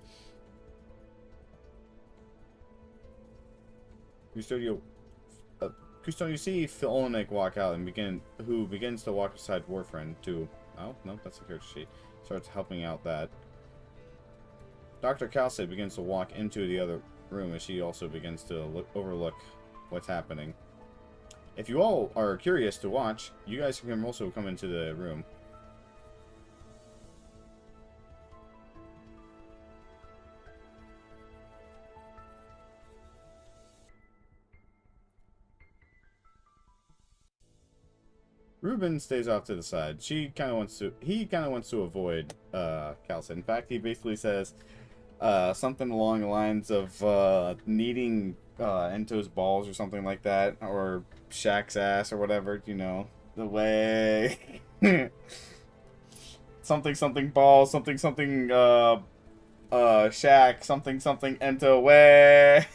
Custodio, you see Volnik walk out and begins to walk beside Warfriend to... Oh, no, that's a character sheet. Starts helping out that. Dr. Calcid begins to walk into the other room as she also begins to overlook what's happening. If you all are curious to watch, you guys can also come into the room. Ruben stays off to the side. He kind of wants to avoid Calcid. In fact, he basically says something along the lines of needing Ento's balls or something like that, or Shaq's ass or whatever, you know, the way something balls, something Shaq, something Ento way.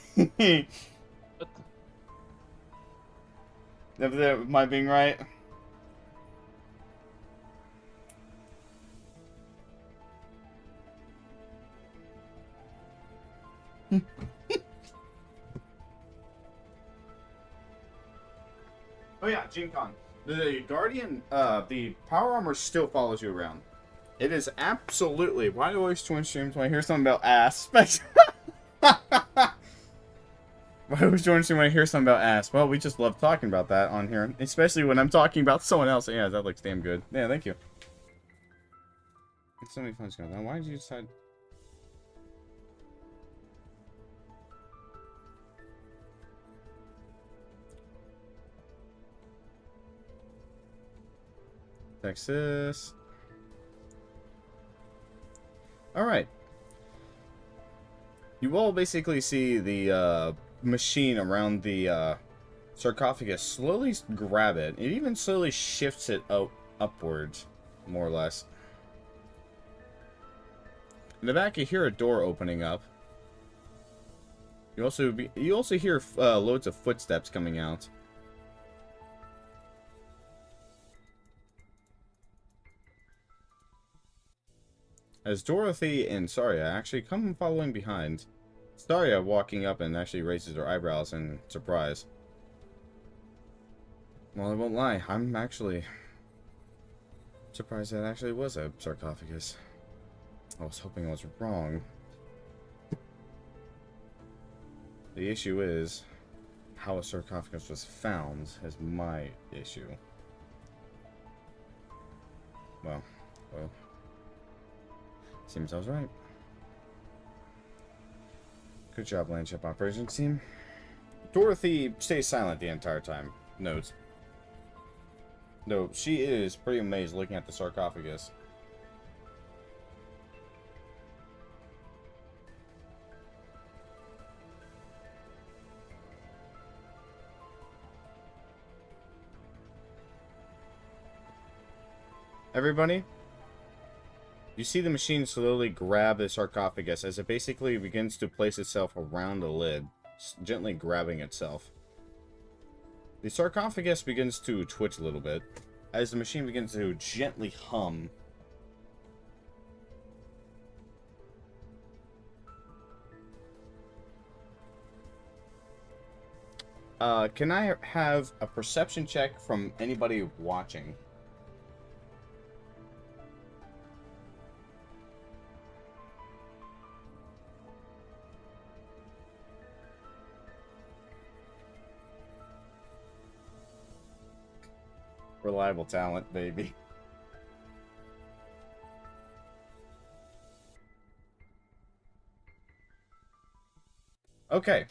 Am I being right? Oh yeah, Jin Khan. The Guardian, the power armor still follows you around. It is absolutely... Why do I always join streams when I hear something about ass? Why do I always join streams when I hear something about ass? Well, we just love talking about that on here. Especially when I'm talking about someone else. Yeah, that looks damn good. Yeah, thank you. So many fun's going on. Why did you decide... Texas. Alright. You all basically see the machine around the sarcophagus slowly grab it. It even slowly shifts it upwards, more or less. In the back, you hear a door opening up. You also hear loads of footsteps coming out. As Dorothy and Saria actually come following behind. Saria walking up and actually raises her eyebrows in surprise. Well, I won't lie, I'm actually surprised that actually was a sarcophagus. I was hoping I was wrong. The issue is how a sarcophagus was found is my issue. Well, seems I was right. Good job, Landship operations team. Dorothy stays silent the entire time. Notes. No, she is pretty amazed looking at the sarcophagus. Everybody, you see the machine slowly grab the sarcophagus as it basically begins to place itself around the lid, gently grabbing itself. The sarcophagus begins to twitch a little bit as the machine begins to gently hum. Can I have a perception check from anybody watching? Reliable talent, baby. Okay.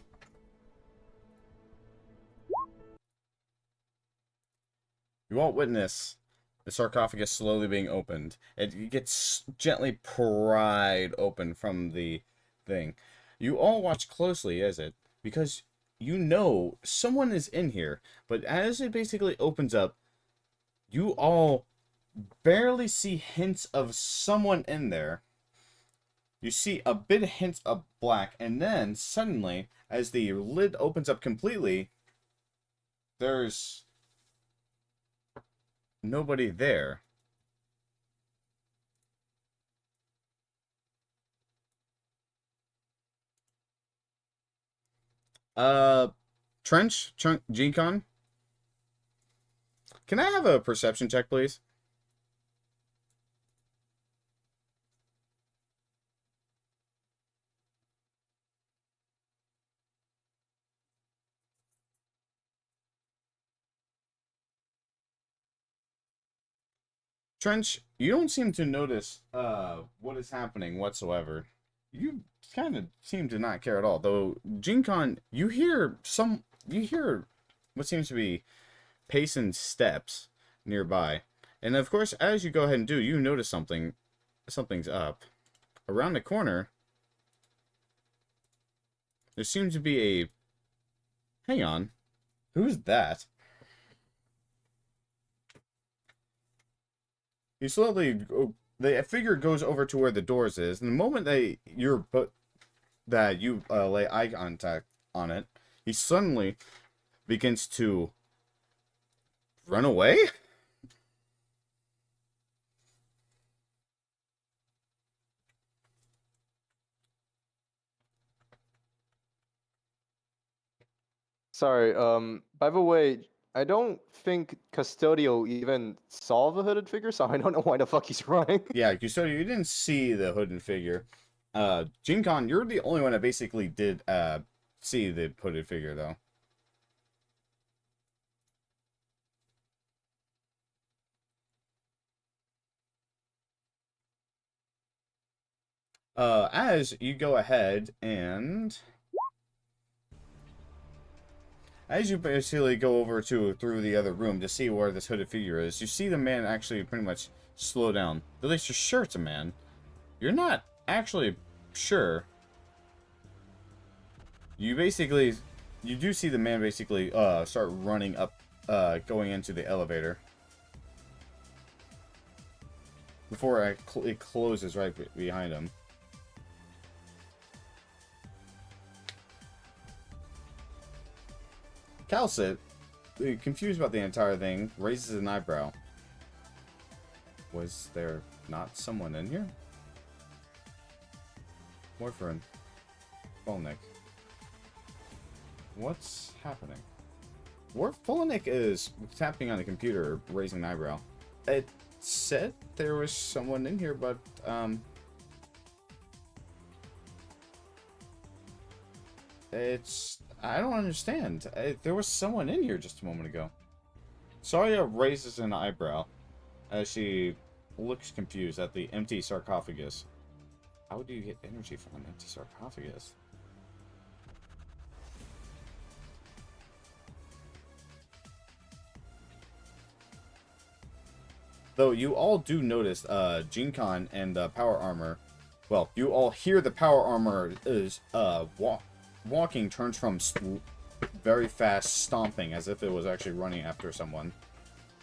You all witness the sarcophagus slowly being opened. It gets gently pried open from the thing. You all watch closely as it, because you know someone is in here. But as it basically opens up, you all barely see hints of someone in there. You see a bit of hints of black, and then suddenly, as the lid opens up completely, there's nobody there. Trench, G-Con? Can I have a perception check, please? Trench, you don't seem to notice what is happening whatsoever. You kind of seem to not care at all. Though, Jinkon, you hear what seems to be Payson's steps nearby. And of course, as you go ahead and do, you notice something's up. Around the corner, there seems to be a... Hang on. Who's that? You slowly... The figure goes over to where the doors is, and the moment that you lay eye contact on it, he suddenly begins to run away? Sorry, by the way, I don't think Custodio even saw the hooded figure, so I don't know why the fuck he's running. Yeah, Custodio, you didn't see the hooded figure. Jinkon, you're the only one that basically did see the hooded figure, though. As you go ahead and... As you basically go over through the other room to see where this hooded figure is, you see the man actually pretty much slow down. At least you're sure it's a man. You're not actually sure. You do see the man basically start running up, going into the elevator. Before it closes right behind him. Calcit, confused about the entire thing, raises an eyebrow. Was there not someone in here? boyfriend, Fulnick. What's happening? Fulnick is tapping on the computer, raising an eyebrow. It said there was someone in here, but, I don't understand. There was someone in here just a moment ago. Sawya raises an eyebrow as she looks confused at the empty sarcophagus. How do you get energy from an empty sarcophagus? Though you all do notice, Jinkon and the power armor. Well, you all hear the power armor is walking turns from very fast stomping as if it was actually running after someone,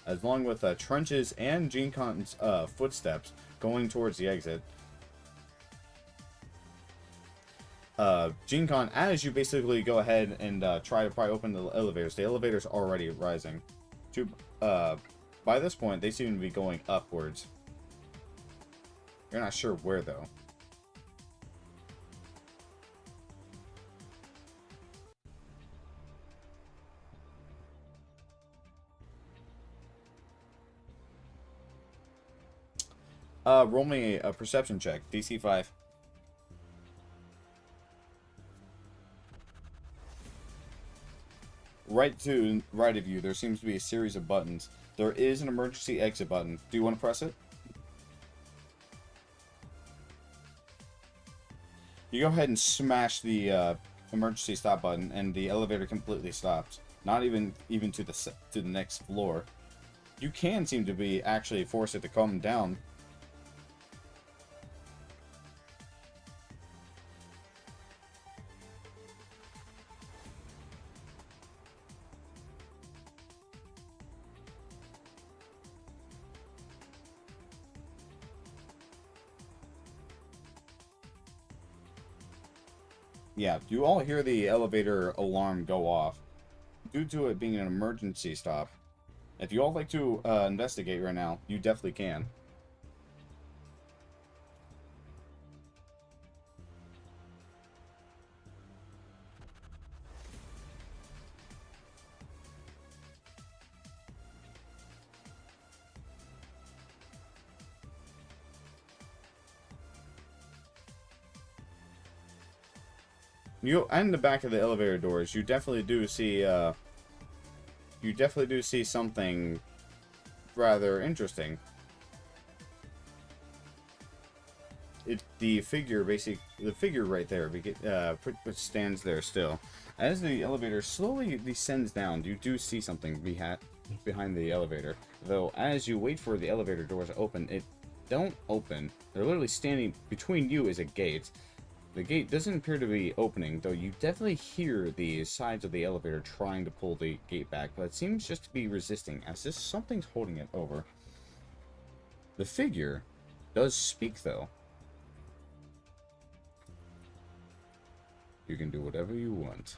along with Trenches and Jinkon's footsteps going towards the exit. Jinkon, as you basically go ahead and try to pry open the elevator's already rising. By this point, they seem to be going upwards. You're not sure where, though. Roll me a perception check, DC 5. Right of you, there seems to be a series of buttons. There is an emergency exit button. Do you want to press it? You go ahead and smash the emergency stop button, and the elevator completely stops. Not even to the next floor. You can seem to be actually force it to come down. Yeah, you all hear the elevator alarm go off. Due to it being an emergency stop, if you all like to investigate right now, you definitely can. You and the back of the elevator doors, you definitely do see something rather interesting. The figure right there stands there still. As the elevator slowly descends down, you do see something behind the elevator. Though as you wait for the elevator doors to open, it don't open. They're literally standing between you is a gate. The gate doesn't appear to be opening, though you definitely hear the sides of the elevator trying to pull the gate back, but it seems just to be resisting, as if something's holding it over. The figure does speak, though. You can do whatever you want.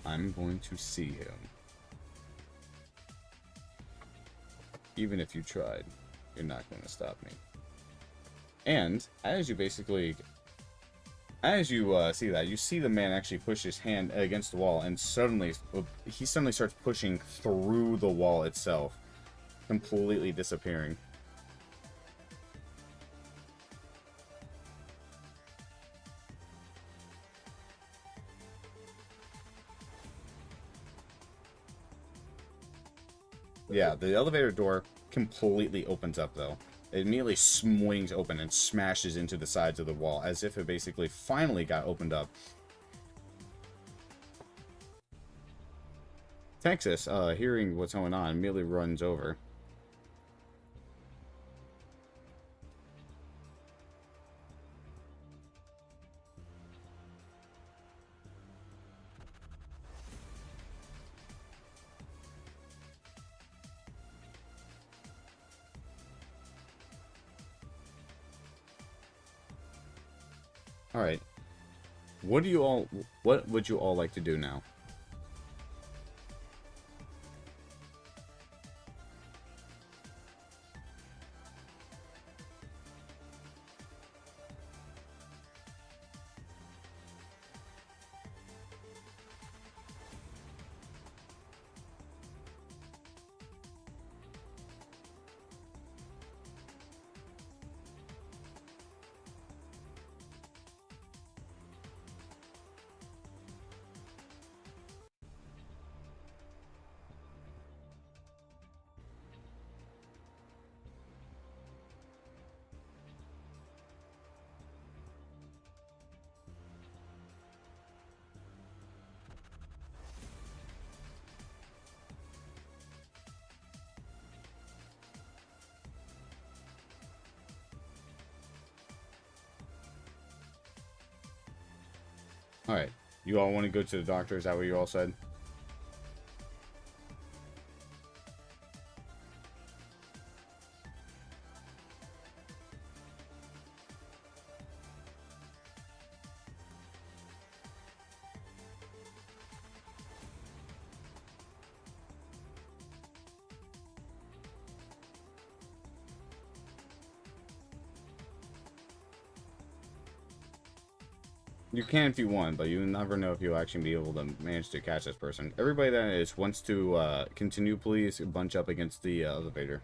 I'm going to see him. Even if you tried, you're not going to stop me. And, as you see that, you see the man actually push his hand against the wall, and he suddenly starts pushing through the wall itself, completely disappearing. Yeah, the elevator door completely opens up, though. It immediately swings open and smashes into the sides of the wall, as if it basically finally got opened up. Texas, hearing what's going on, immediately runs over. Alright. What would you all like to do now? Alright. You all want to go to the doctor? Is that what you all said? You can if you want, but you never know if you'll actually be able to manage to catch this person. Everybody that is wants to continue, please bunch up against the elevator.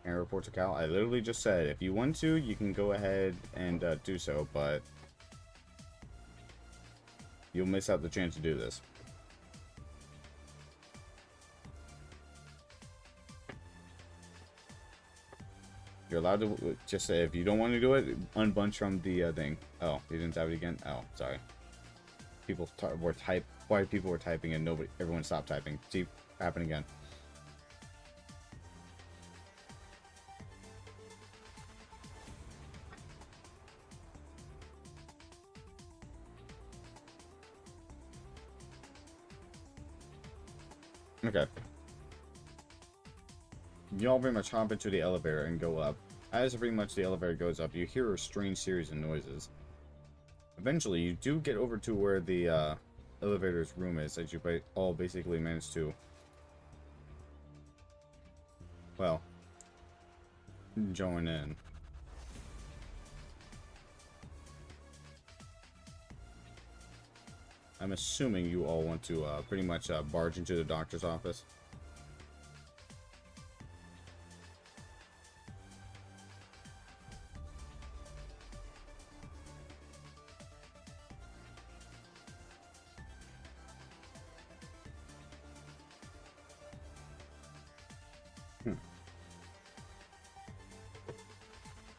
And report to Cal. I literally just said if you want to, you can go ahead and do so, but you'll miss out the chance to do this. You're allowed to just say if you don't want to do it, unbunch from the thing. Oh, you didn't type it again? Oh, sorry. People were why people were typing and everyone stopped typing. See, happen again. Okay. You all pretty much hop into the elevator and go up. As pretty much the elevator goes up, you hear a strange series of noises. Eventually, you do get over to where the elevator's room is, as you all basically manage to, well, join in. I'm assuming you all want to pretty much barge into the doctor's office.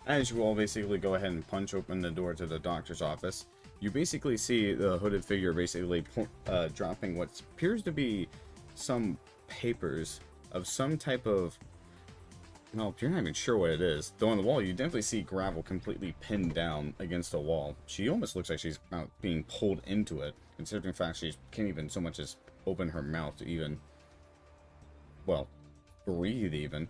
As you all basically go ahead and punch open the door to the doctor's office, you basically see the hooded figure basically dropping what appears to be some papers of some type of... Well, you're not even sure what it is. Though on the wall, you definitely see gravel completely pinned down against a wall. She almost looks like she's being pulled into it, considering the fact she can't even so much as open her mouth to even, well, breathe even.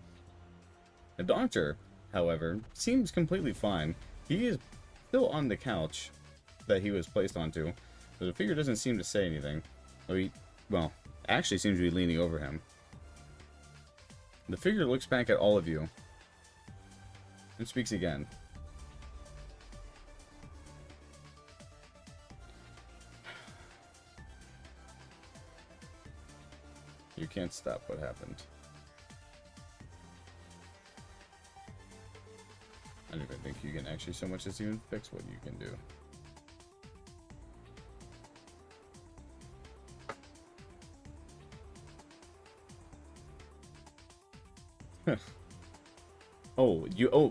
The doctor, however, seems completely fine. He is still on the couch that he was placed onto, but the figure doesn't seem to say anything. Well, actually seems to be leaning over him. The figure looks back at all of you and speaks again. You can't stop what happened. I don't even think you can actually so much as even fix what you can do.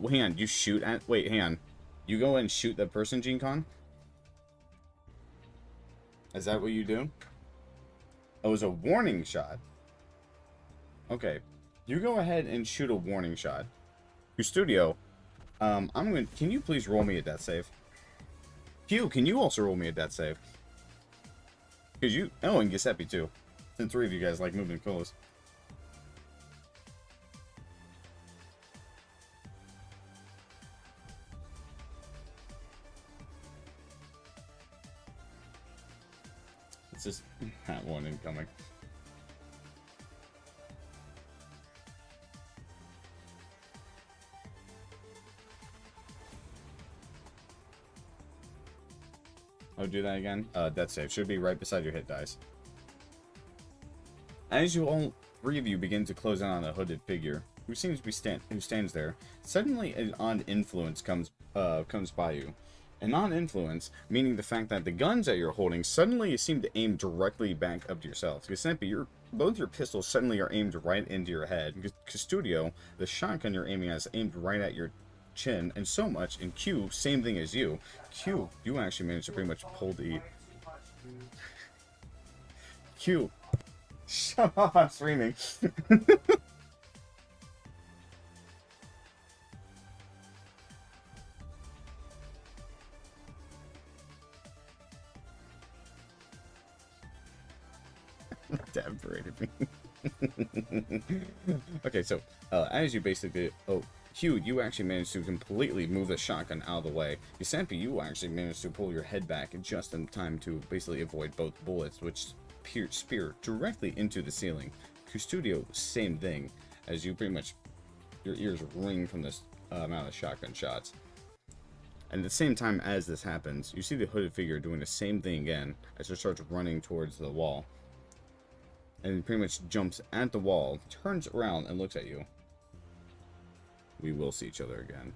Hang on, you shoot at, wait, hang on. You go and shoot that person, Gene Con? Is that what you do? Oh, it was a warning shot. Okay. You go ahead and shoot a warning shot. Your studio, can you please roll me a death save? Q, can you also roll me a death save? Because and Giuseppe too. Since 3 of you guys like moving close. It's just that one incoming. Oh, do that again? Death save. Should be right beside your hit dice. As you all 3 of you begin to close in on the hooded figure, who seems to be who stands there, suddenly an odd influence comes by you. An odd influence, meaning the fact that the guns that you're holding suddenly seem to aim directly back up to yourself. Giuseppe, both your pistols suddenly are aimed right into your head. Custodio, the shotgun you're aiming at is aimed right at your chin, and so much. And Q, same thing as you. Q, you actually managed to pretty much pull the... Q, shut up, I'm streaming. Dad berated me. Okay, so as you basically, Hugh, you actually managed to completely move the shotgun out of the way. Yusampi, you actually managed to pull your head back just in time to basically avoid both bullets, which spear directly into the ceiling. Custodio, same thing, as you pretty much, your ears ring from this amount of shotgun shots. And at the same time as this happens, you see the hooded figure doing the same thing again as it starts running towards the wall. And he pretty much jumps at the wall, turns around, and looks at you. We will see each other again.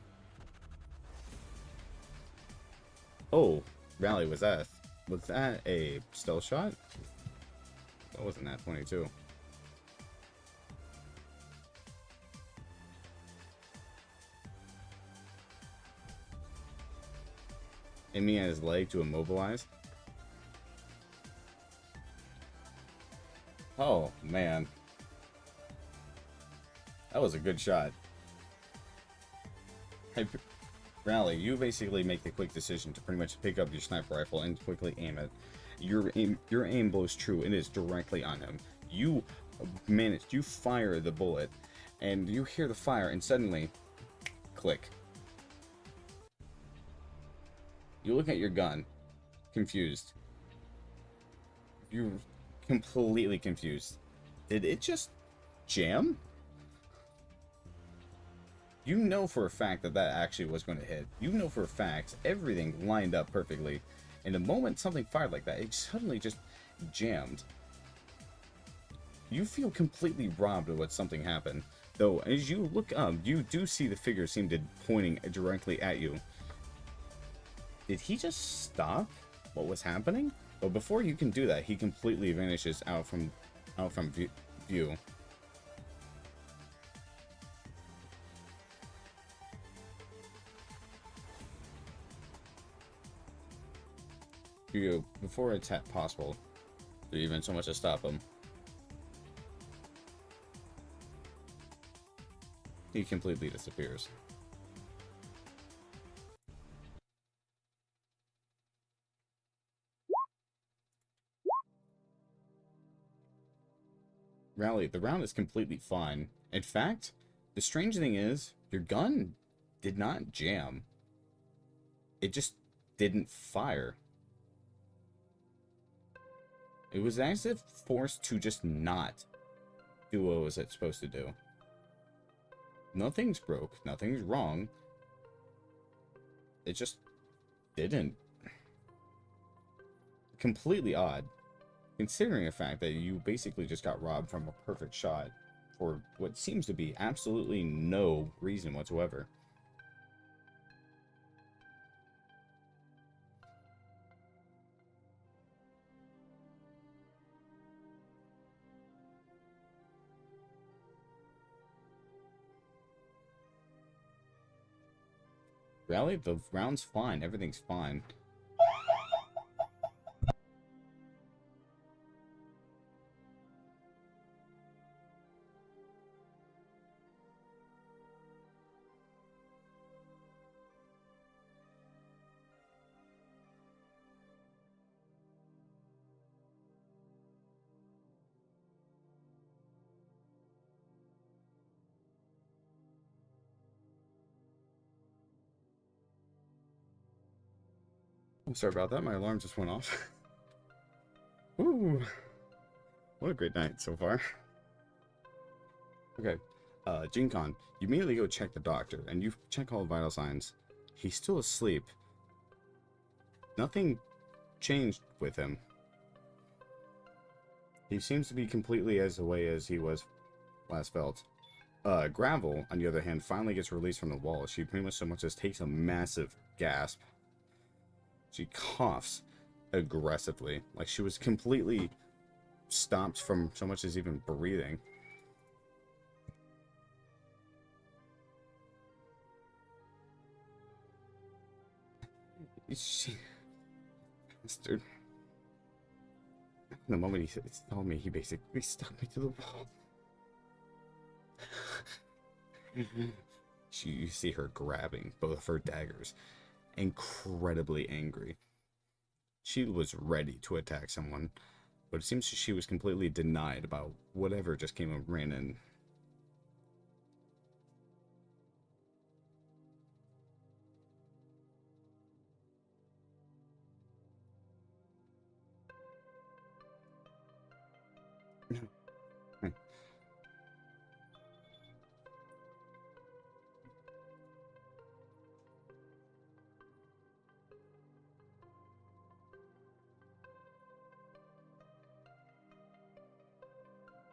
Oh, Rally, was that a stealth shot? That wasn't that 22. Aiming at his leg to immobilize. Oh, man. That was a good shot. Hey, Rally, you basically make the quick decision to pretty much pick up your sniper rifle and quickly aim it. Your aim blows true and is directly on him. You fire the bullet, and you hear the fire, and suddenly, click. You look at your gun, confused. You're completely confused. Did it just jam? You know for a fact that actually was going to hit. You know for a fact everything lined up perfectly. And the moment something fired like that, it suddenly just jammed. You feel completely robbed of what something happened. Though, as you look up, you do see the figure seem to pointing directly at you. Did he just stop what was happening? But before you can do that, he completely vanishes out from view. Before it's possible to even so much as stop him, he completely disappears. Rally, the round is completely fine. In fact, the strange thing is, your gun did not jam. It just didn't fire. It was as if forced to just not do what was it supposed to do. Nothing's broke, nothing's wrong. It just didn't. Completely odd. Considering the fact that you basically just got robbed from a perfect shot for what seems to be absolutely no reason whatsoever. Rally, the round's fine, everything's fine. I'm sorry about that, my alarm just went off. Ooh, what a great night so far. Okay, Jinkon, you immediately go check the doctor, and you check all the vital signs. He's still asleep. Nothing changed with him. He seems to be completely as away as he was last felt. Gravel, on the other hand, finally gets released from the wall. She pretty much so much as takes a massive gasp. She coughs aggressively, like she was completely stopped from so much as even breathing. She... Bastard. The moment he saw me, he basically stuck me to the wall. You see her grabbing both of her daggers, incredibly angry. She was ready to attack someone, But it seems she was completely denied about whatever just came and ran in.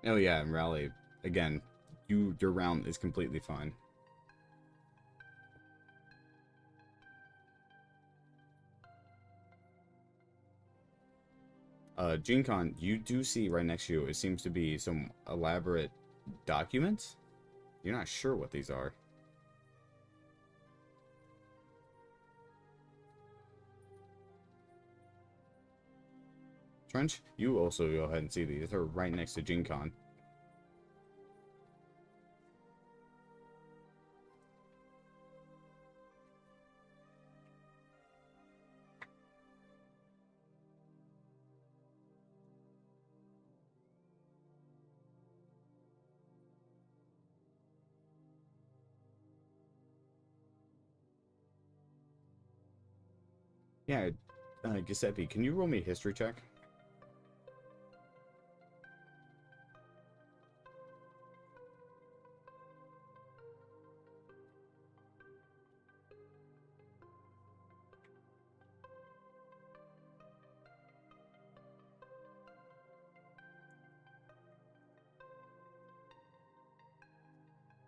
Oh yeah, and Rally, again, your round is completely fine. Gene Con, you do see right next to you, it seems to be some elaborate documents. You're not sure what these are. Trench, you also go ahead and see these. They're right next to Gene Con. Yeah, Giuseppe, can you roll me a history check?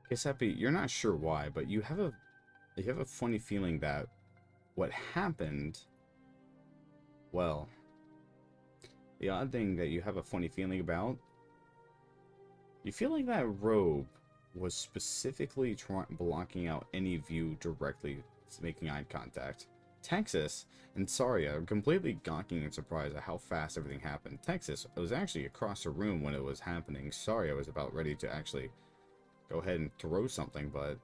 Giuseppe, you're not sure why, but you have a funny feeling that what happened, well, the odd thing that you have a funny feeling about, you feel like that robe was specifically blocking out any view directly making eye contact. Texas and Saria are completely gawking in surprise at how fast everything happened. Texas was actually across the room when it was happening. Saria was about ready to actually go ahead and throw something, but it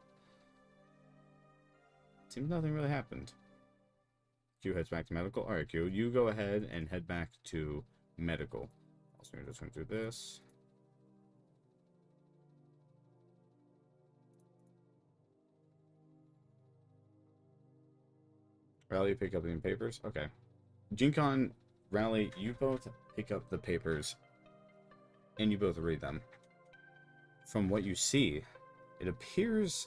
seems nothing really happened. Q heads back to medical. Alright, Q, you go ahead and head back to medical. Also, I'm just going to do this. Rally, pick up the papers. Okay. Jincon, Rally, you both pick up the papers and you both read them. From what you see, it appears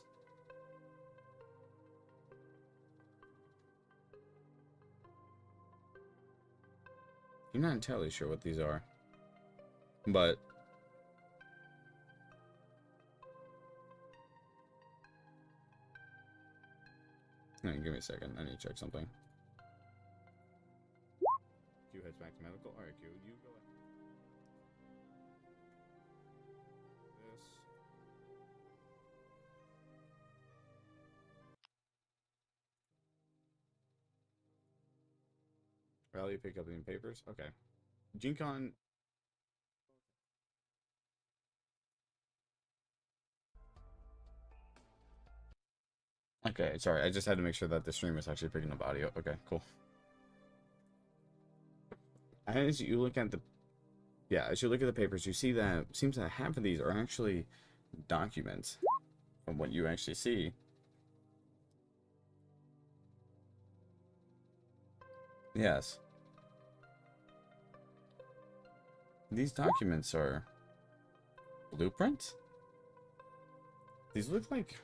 you're not entirely sure what these are, but hang on, give me a second. I need to check something. Q heads back to medical. Alright, Q, you go ahead. This. Rally, pick up the papers. Okay. Jincon. Okay, sorry. I just had to make sure that the stream is actually picking up audio. Okay, cool. As you look at the, yeah, as you look at the papers, you see that it seems that half of these are actually documents from what you actually see. Yes. These documents are blueprints? These look like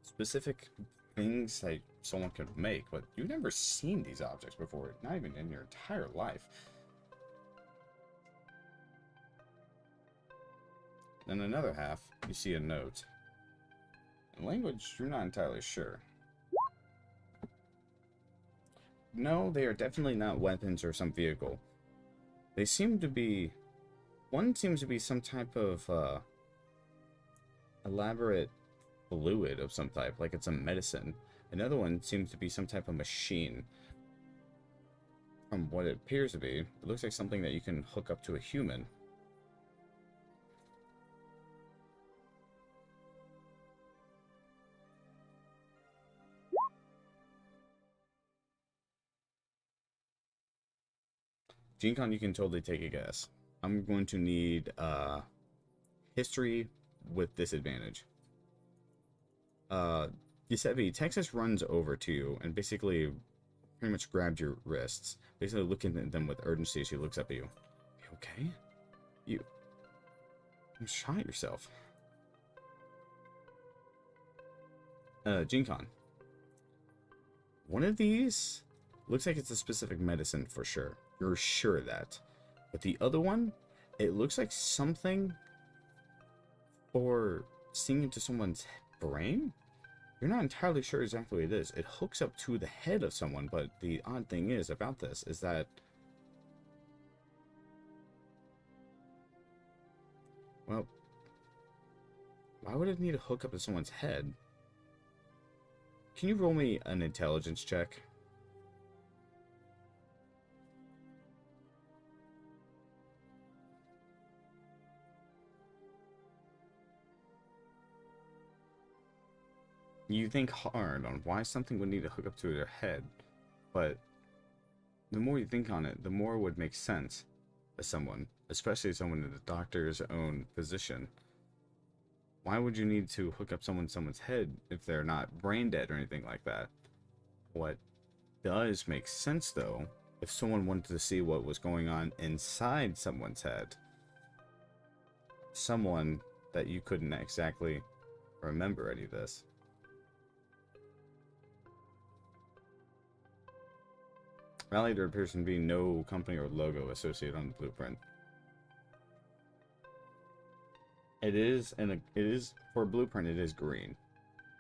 specific things that someone could make, but you've never seen these objects before, not even in your entire life. Then another half, you see a note. In language, you're not entirely sure. No, they are definitely not weapons or some vehicle. They seem to be... One seems to be some type of elaborate fluid of some type, like it's a medicine. Another one seems to be some type of machine. From what it appears to be, it looks like something that you can hook up to a human. Gene-Con, you can totally take a guess. I'm going to need history with disadvantage. Giuseppe, Texas runs over to you and basically pretty much grabs your wrists. Basically looking at them with urgency, she looks up at you. You okay? You shot yourself. Gene-Con. One of these looks like it's a specific medicine for sure. You're sure of that. But the other one, it looks like something for seeing into someone's brain? You're not entirely sure exactly what it is. It hooks up to the head of someone, but the odd thing is about this is that well, why would it need to hook up to someone's head? Can you roll me an intelligence check? You think hard on why something would need to hook up to their head, but the more you think on it, the more it would make sense as someone, especially someone in the doctor's own position. Why would you need to hook up someone's head if they're not brain dead or anything like that? What does make sense, though, if someone wanted to see what was going on inside someone's head, someone that you couldn't exactly remember any of this. Rally, there appears to be no company or logo associated on the blueprint. It is for a blueprint. It is green,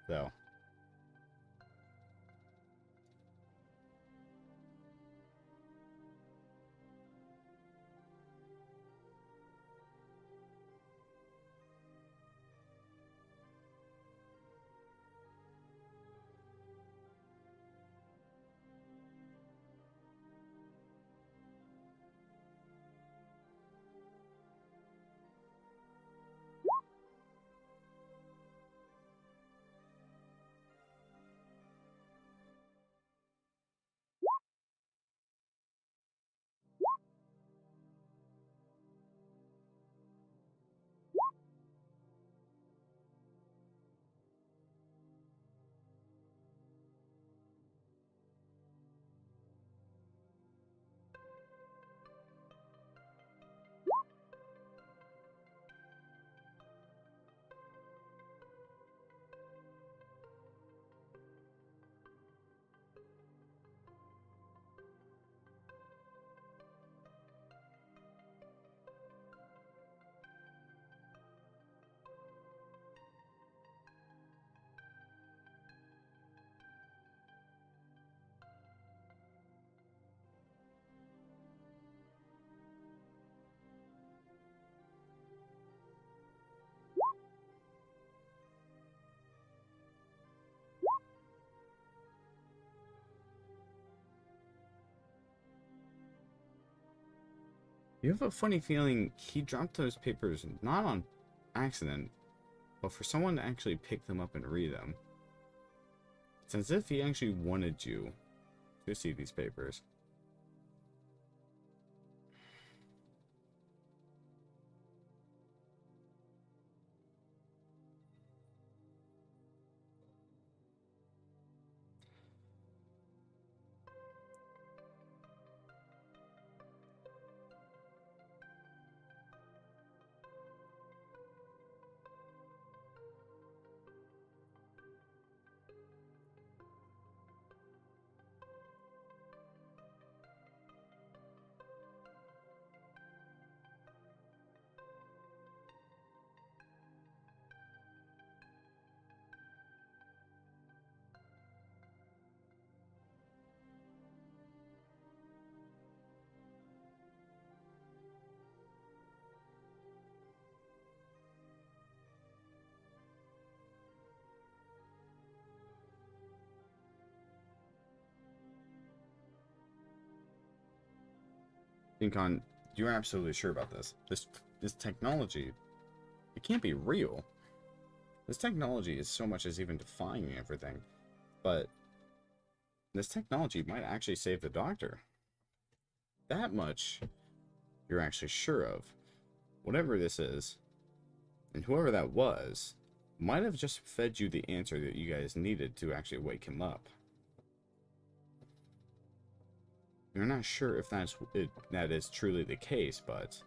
though. You have a funny feeling he dropped those papers not on accident, but for someone to actually pick them up and read them. It's as if he actually wanted you to see these papers. Incon, you're absolutely sure about this. This technology, it can't be real. This technology is so much as even defying everything. But this technology might actually save the doctor. that much you're actually sure of. Whatever this is, and whoever that was, might have just fed you the answer that you guys needed to actually wake him up. You're not sure if that is truly the case, but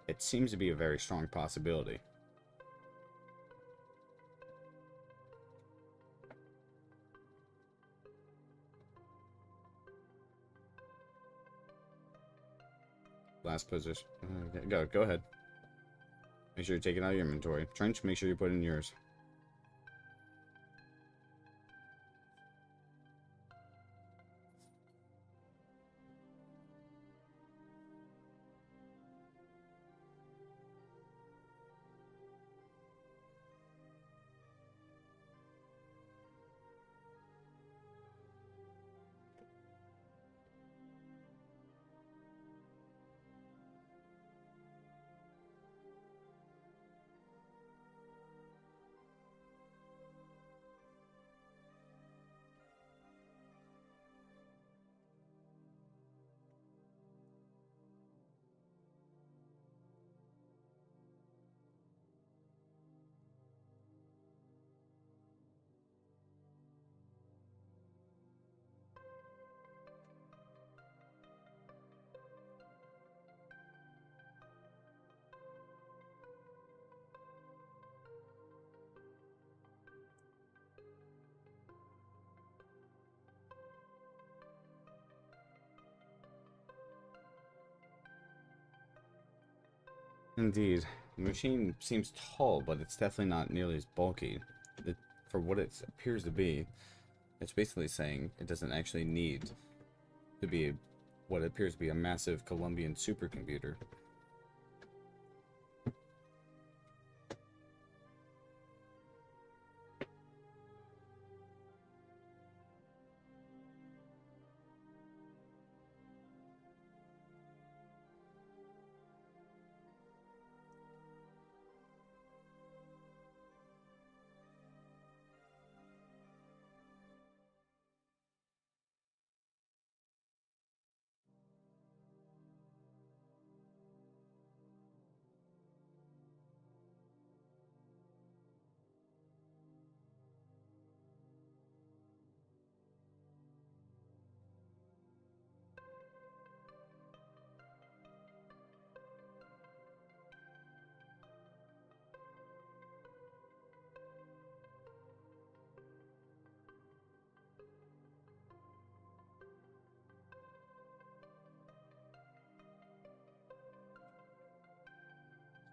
it seems to be a very strong possibility. Last position. Go ahead. Make sure you take it out of your inventory. Trench, make sure you put it in yours. Indeed. The machine seems tall, but it's definitely not nearly as bulky. For what it appears to be, it's basically saying it doesn't actually need to be what appears to be a massive Colombian supercomputer.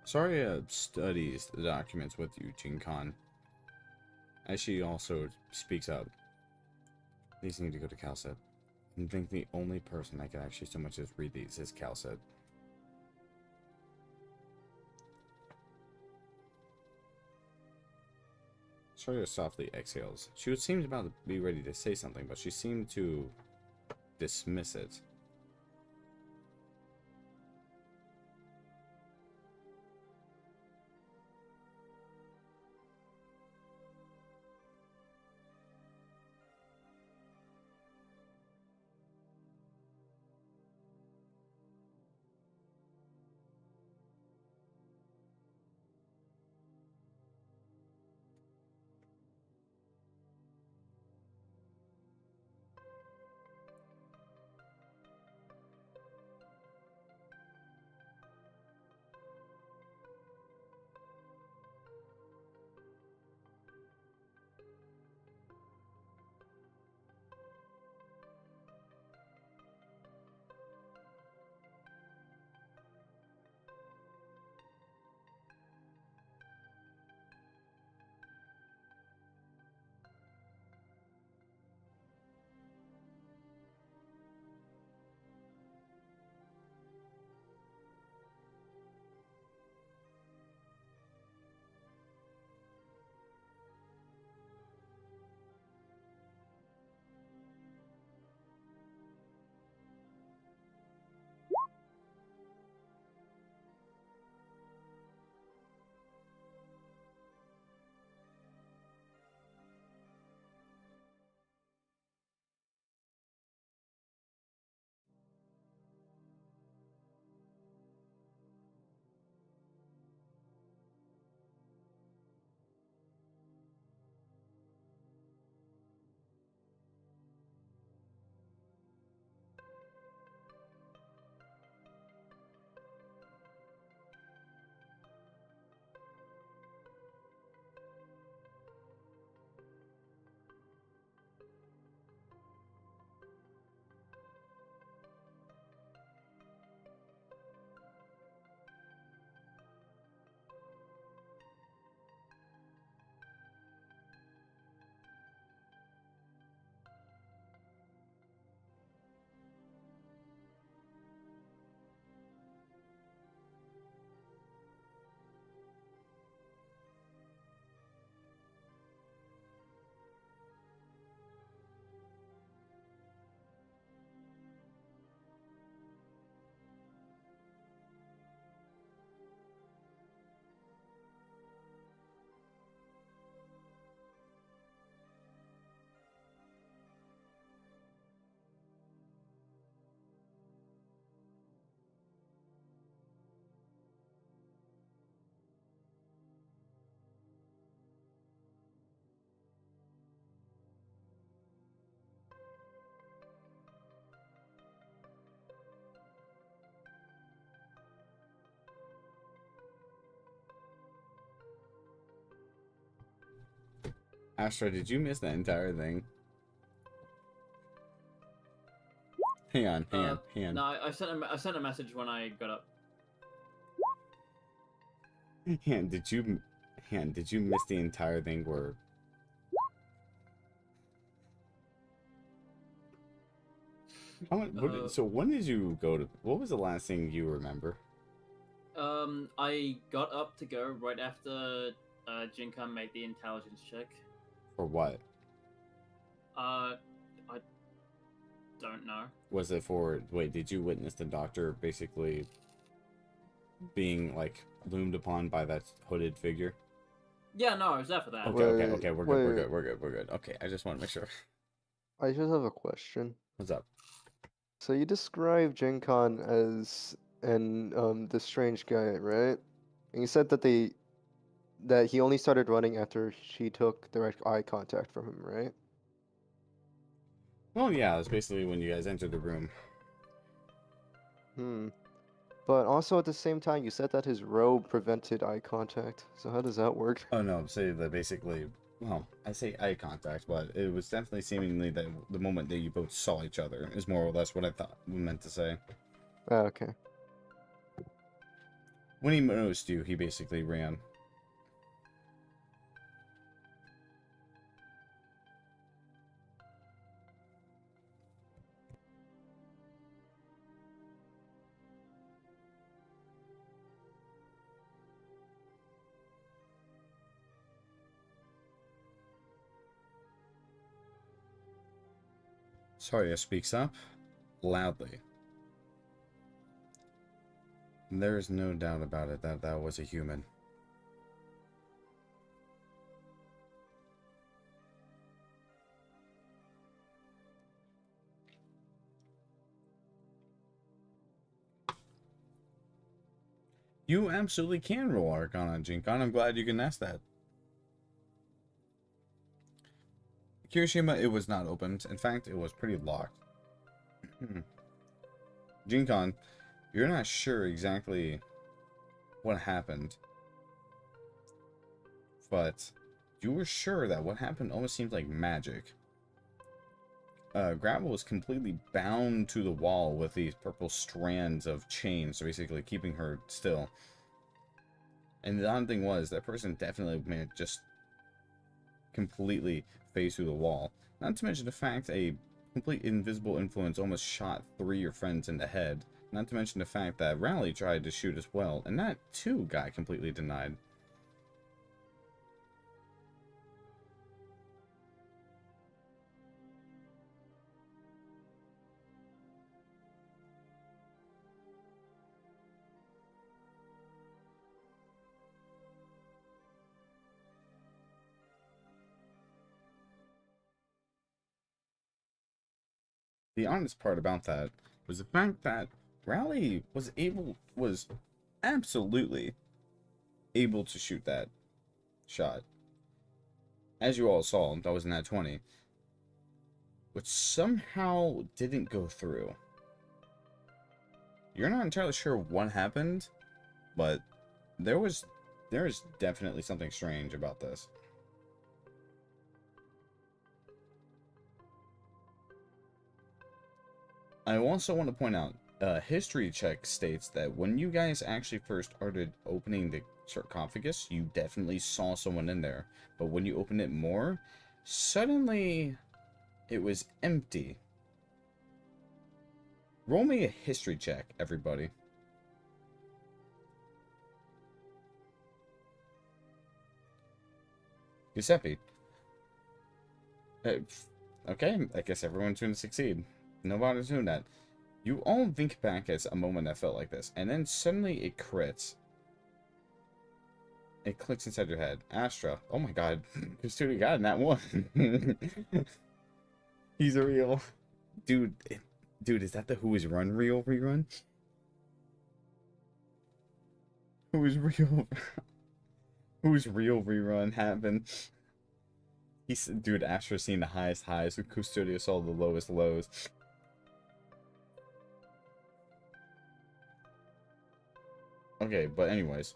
Saria studies the documents with you, Khan, as she also speaks up. These need to go to Calcet. I think the only person that can actually so much as read these is Calcet. Saria softly exhales. She seemed about to be ready to say something, but she seemed to dismiss it. Astra, did you miss that entire thing? Hang on. No, I sent a message when I got up. Did you miss the entire thing where... So when did you go to... What was the last thing you remember? I got up to go right after Jinkan made the intelligence check. For what? I don't know. Was it for... Wait, did you witness the doctor basically being, like, loomed upon by that hooded figure? Yeah, no, I was there for that. Okay, we're good. Okay, I just want to make sure. I just have a question. What's up? So you described Gen-Con as the strange guy, right? And you said that he only started running after she took direct eye contact from him, right? Well, yeah, it's basically when you guys entered the room. But also at the same time, you said that his robe prevented eye contact. So how does that work? Oh no, say that basically... Well, I say eye contact, but it was definitely seemingly that the moment that you both saw each other is more or less what I thought we meant to say. Ah, okay. When he noticed you, he basically ran. Sarya speaks up loudly. There is no doubt about it that that was a human. You absolutely can roll Arcana on Jinkon. I'm glad you can ask that. Kirishima, it was not opened. In fact, it was pretty locked. Jinkon, you're not sure exactly what happened. But you were sure that what happened almost seemed like magic. Gravel was completely bound to the wall with these purple strands of chains, so basically keeping her still. And the odd thing was, that person definitely managed just completely phase through the wall. Not to mention the fact a complete invisible influence almost shot 3 of your friends in the head. Not to mention the fact that Rally tried to shoot as well, and that too got completely denied. The honest part about that was the fact that Rally was absolutely able to shoot that shot. As you all saw, that was in that 20. Which somehow didn't go through. You're not entirely sure what happened, but there is definitely something strange about this. I also want to point out, history check states that when you guys actually first started opening the sarcophagus, you definitely saw someone in there. But when you open it more, suddenly it was empty. Roll me a history check, everybody. Giuseppe. Okay, I guess everyone's going to succeed. Nobody's doing that. You all think back as a moment that felt like this, and then suddenly it crits. It clicks inside your head. Astra. Oh my god. Custody got in that one. He's a real... Dude, is that the Who Is Run Real rerun? Who is real? Who's real rerun happened? Dude, Astra's seen the highest highs, and Custodio saw the lowest lows. Okay, but anyways.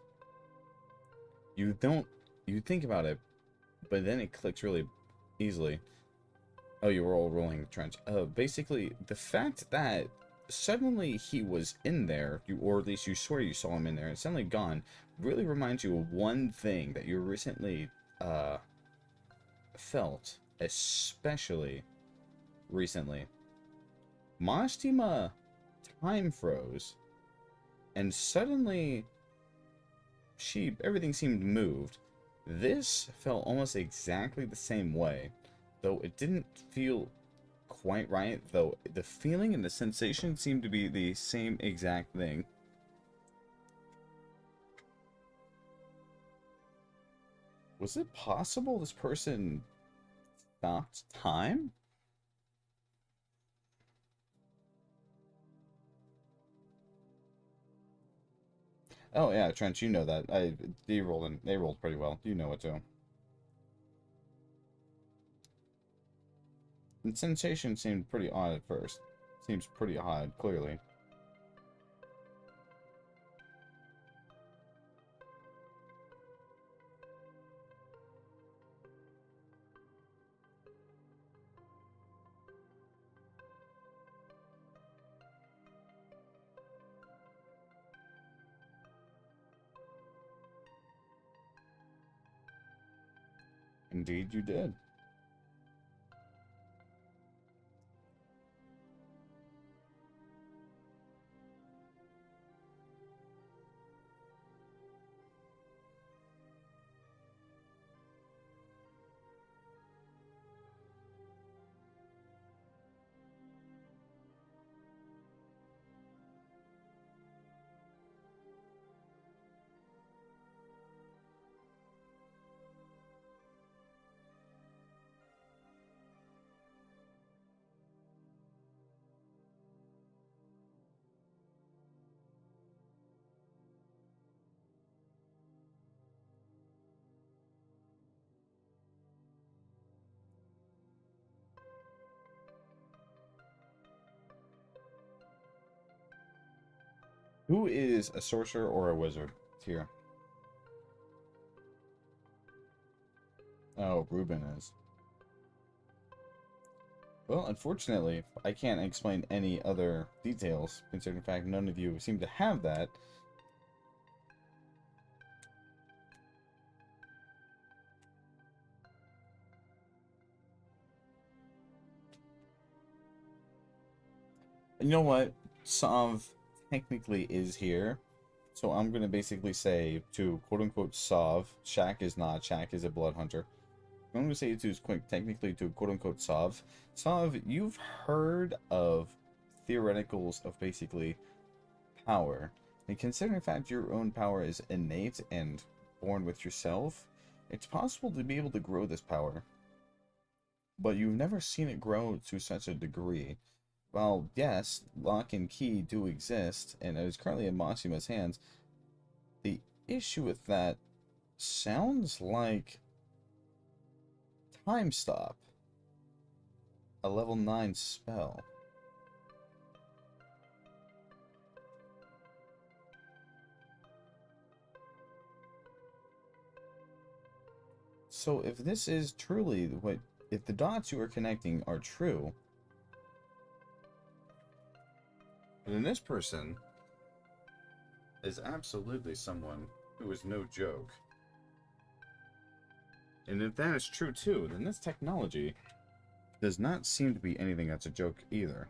You think about it. but then it clicks really easily. Oh, you were all rolling the trench. Basically, the fact that suddenly he was in there, or at least you swear you saw him in there, and suddenly gone, really reminds you of one thing that you recently felt, especially recently. Mastima time froze, and suddenly everything seemed moved. This felt almost exactly the same way, though it didn't feel quite right, though the feeling and the sensation seemed to be the same exact thing. Was it possible this person stopped time? Oh yeah, Trent, you know that. They rolled pretty well. You know it too. The sensation seemed pretty odd at first. Seems pretty odd, clearly. Indeed, you did. Who is a sorcerer or a wizard here? Oh, Ruben is. Well, unfortunately, I can't explain any other details, considering the fact none of you seem to have that. You know what? Sav technically is here. So I'm going to basically say to quote-unquote Sav, Shaq is not, Shaq is a blood hunter. I'm going to say to technically to quote-unquote Sav. Sav, you've heard of theoreticals of basically power. And considering the fact your own power is innate and born with yourself, it's possible to be able to grow this power. But you've never seen it grow to such a degree. While, yes, lock and key do exist, and it is currently in Maxima's hands, the issue with that sounds like Time Stop, a level 9 spell. So if this is truly what, if the dots you are connecting are true, then this person is absolutely someone who is no joke. And if that is true too, then this technology does not seem to be anything that's a joke either.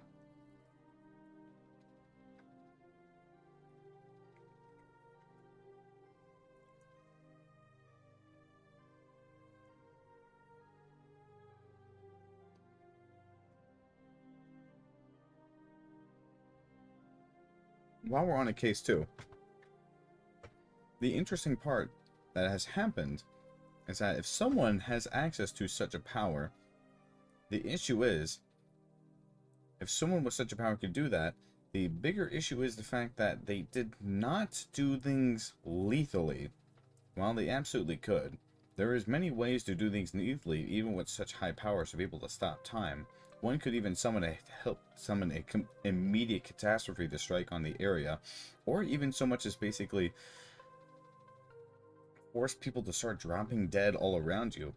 While we're on a case too, the interesting part that has happened is that if someone has access to such a power, the issue is, if someone with such a power could do that, the bigger issue is the fact that they did not do things lethally, while they absolutely could. There is many ways to do things lethally, even with such high powers to be able to stop time. One could even summon a immediate catastrophe to strike on the area, or even so much as basically force people to start dropping dead all around you.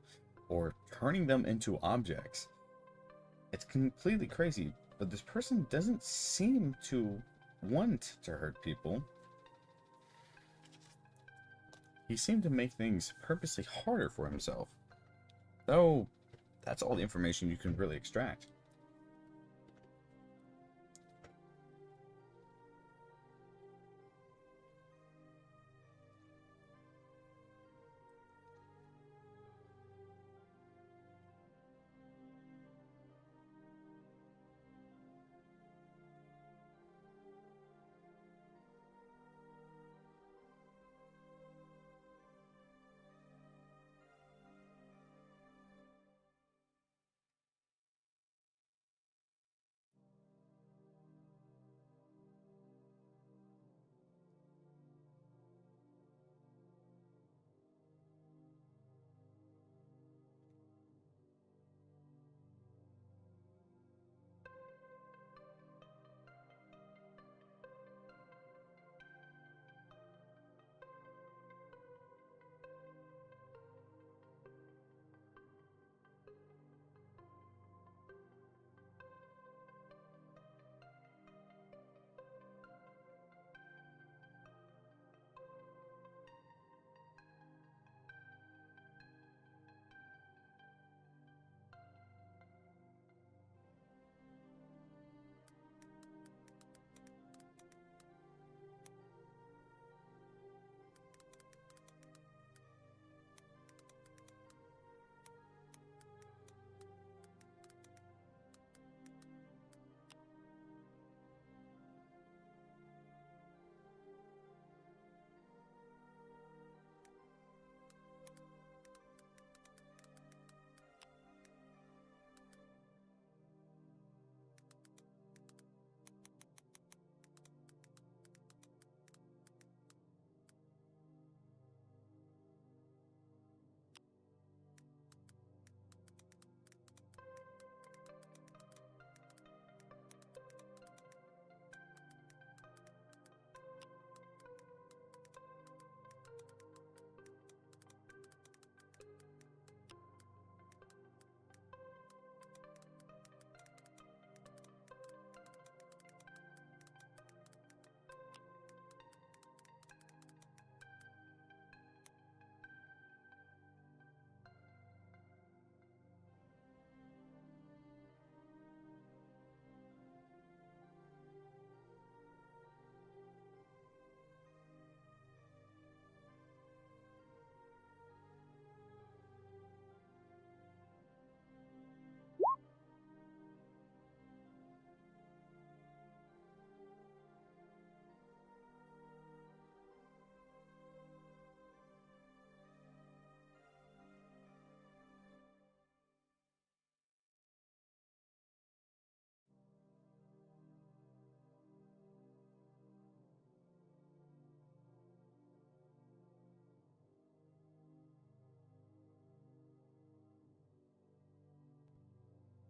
or turning them into objects. It's completely crazy, but this person doesn't seem to want to hurt people. He seemed to make things purposely harder for himself. Though, that's all the information you can really extract.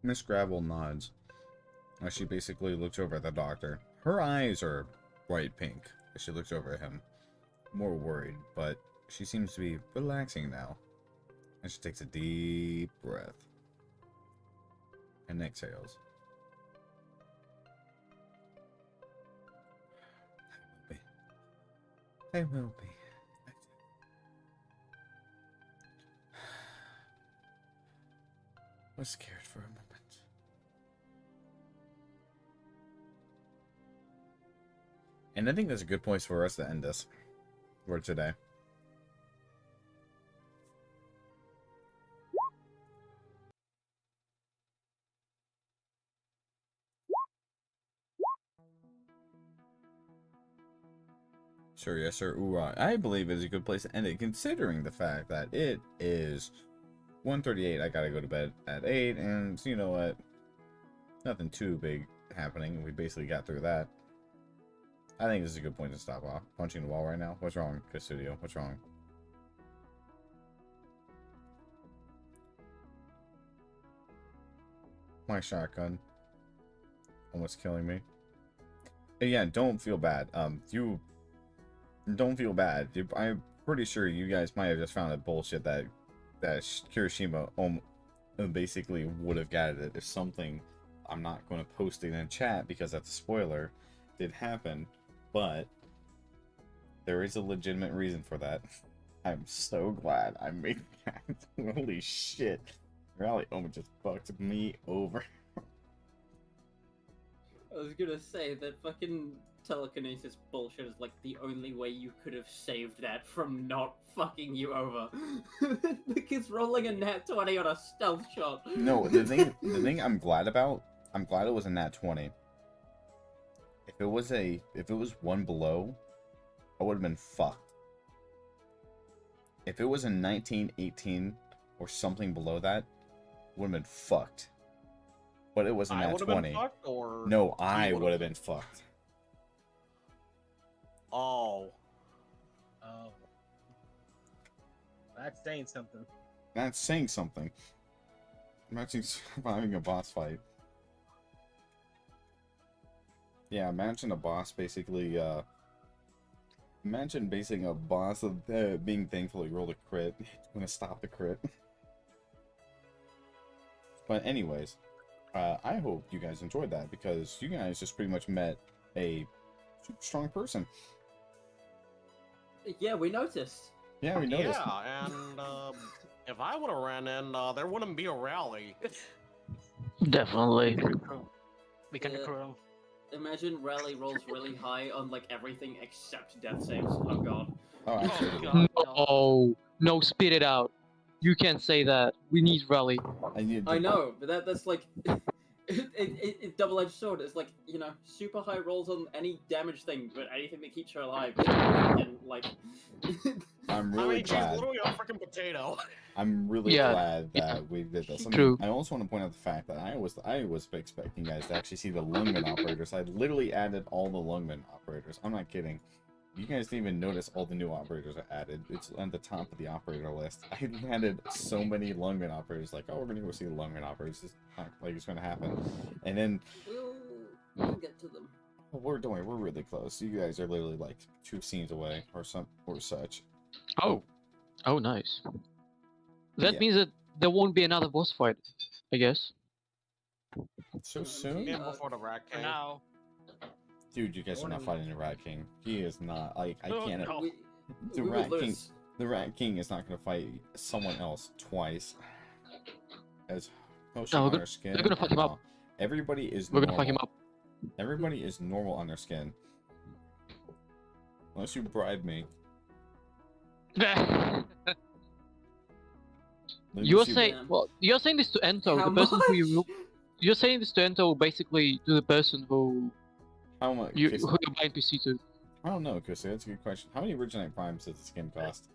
Miss Gravel nods as she basically looks over at the doctor. Her eyes are bright pink as she looks over at him, more worried, but she seems to be relaxing now. And she takes a deep breath and exhales. I will be. I was scared for a moment. And I think that's a good place for us to end this for today. Sure, yes, sir. Ooh, I believe it's a good place to end it, considering the fact that it is 1:38. I gotta go to bed at 8, and so you know what? Nothing too big happening. We basically got through that. I think this is a good point to stop off. Punching the wall right now. What's wrong, Custodio? What's wrong? My shotgun almost killing me. And yeah, don't feel bad. You don't feel bad. I'm pretty sure you guys might have just found it bullshit that that Kirishima basically would have gotten it if something, I'm not going to post it in chat because that's a spoiler, did happen, but there is a legitimate reason for that. I'm so glad I made that. Holy shit. Rally just fucked me over. I was gonna say that fucking telekinesis bullshit is like the only way you could have saved that from not fucking you over. Because rolling a nat 20 on a stealth shot. No, the thing I'm glad about, I'm glad it was a nat 20. If it was one below, I would have been fucked. If it was a 19, 18, or something below that, would have been fucked. But it was a nat 20. Fucked, or No, I would have been fucked. Oh. Oh. That's saying something. That's saying something. Imagine surviving a boss fight. Yeah, imagine a boss basically, imagine basing a boss of being thankful he rolled a crit. It's gonna stop the crit. But anyways, I hope you guys enjoyed that, because you guys just pretty much met a super strong person. Yeah, we noticed. Yeah, we noticed. Yeah, and if I would have ran in, there wouldn't be a rally. Definitely. We can Yeah. recruit him. Imagine Rally rolls really high on like everything except death saves. Oh god. Oh, actually, Oh god. No. No, no, spit it out. You can't say that. We need rally. I know, but that's like it double-edged sword. It's like, you know, super high rolls on any damage thing, but anything that keeps her alive. And like, I'm I really mean, she's glad. literally a freaking potato. I'm really Yeah, glad that yeah. we did this. I, True. I also want to point out the fact that I was expecting you guys to actually see the Lungmen operators. I literally added all the Lungmen operators. I'm not kidding. You guys didn't even notice all the new operators I added. It's on the top of the operator list. I added so many Lungmen operators. Like, oh, we're gonna go see the Lungmen operators. It's not like it's gonna happen. And then we'll get to them. we're really close. You guys are literally like 2 scenes away or such. Oh, oh, nice. That Yeah. means that there won't be another boss fight, I guess. So soon? Yeah, before the Rat For King. now. Dude, you guys are not fighting the Rat King. He is not, like, I Oh, can't. no. The we Rat would King, lose. the Rat King is not gonna fight someone else twice. As potion No, on they're- their skin. they're gonna fuck him up. Everybody is We're normal. gonna fuck him up. Everybody is normal on their skin. Unless you bribe me. You're Unless you- saying, Yeah. well, you're saying this to Ento, How the person who much? you're saying this to Ento, basically to the person who How much? you're buying PC to. I don't know, Chris. That's a good question. How many Originite Primes does the skin cost?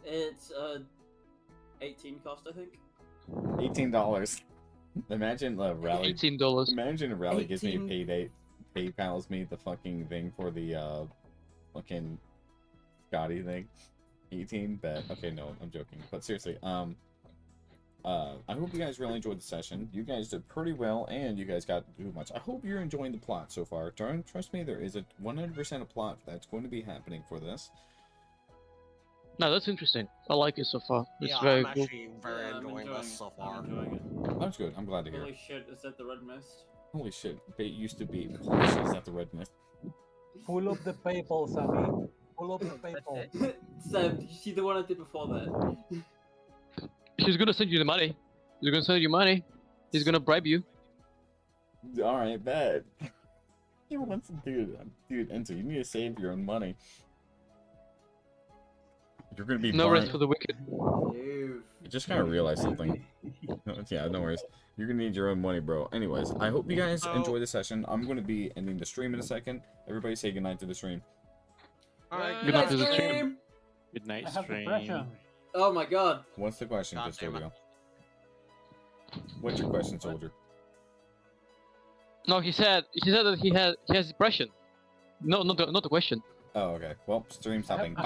It's 18 cost, I think. $18. Imagine Rally. $18. Imagine if Rally gives me a 18. payday, PayPal's me the fucking thing for the fucking Scotty thing. 18 bet. Okay, no, I'm joking. But seriously, I hope you guys really enjoyed the session. You guys did pretty well, and you guys got too much. I hope you're enjoying the plot so far. Trust me, there is a 100% a plot that's going to be happening for this. No, that's interesting. I like it so far. It's Yeah, very I'm cool. actually very Yeah, I'm enjoying this so far. I'm enjoying it. That's good. I'm glad to hear. Holy shit, is that the red mist? Holy shit, bait used to be. Holy shit, is that the red mist? Pull up the PayPal, Sammy. Pull up the PayPal. Sam, did you see the one I did before that? He's gonna send you the money. He's gonna send you money. He's gonna bribe you. Alright, bet. You want some dude, Enter, you need to save your own money. You're gonna be No buying... rest for the wicked. Ew. I just kind of realized something. Yeah, no worries. You're gonna need your own money, bro. Anyways, I hope you guys enjoy the session. I'm gonna be ending the stream in a second. Everybody say goodnight to the stream. Alright, Good night to the Ice stream. cream! Good night, I have stream. depression. Oh my god. What's the question, God damn it. Custodio? What's your question, soldier? No, he said that he has depression. No, not the question. Oh, okay. Well, stream stopping. Bye.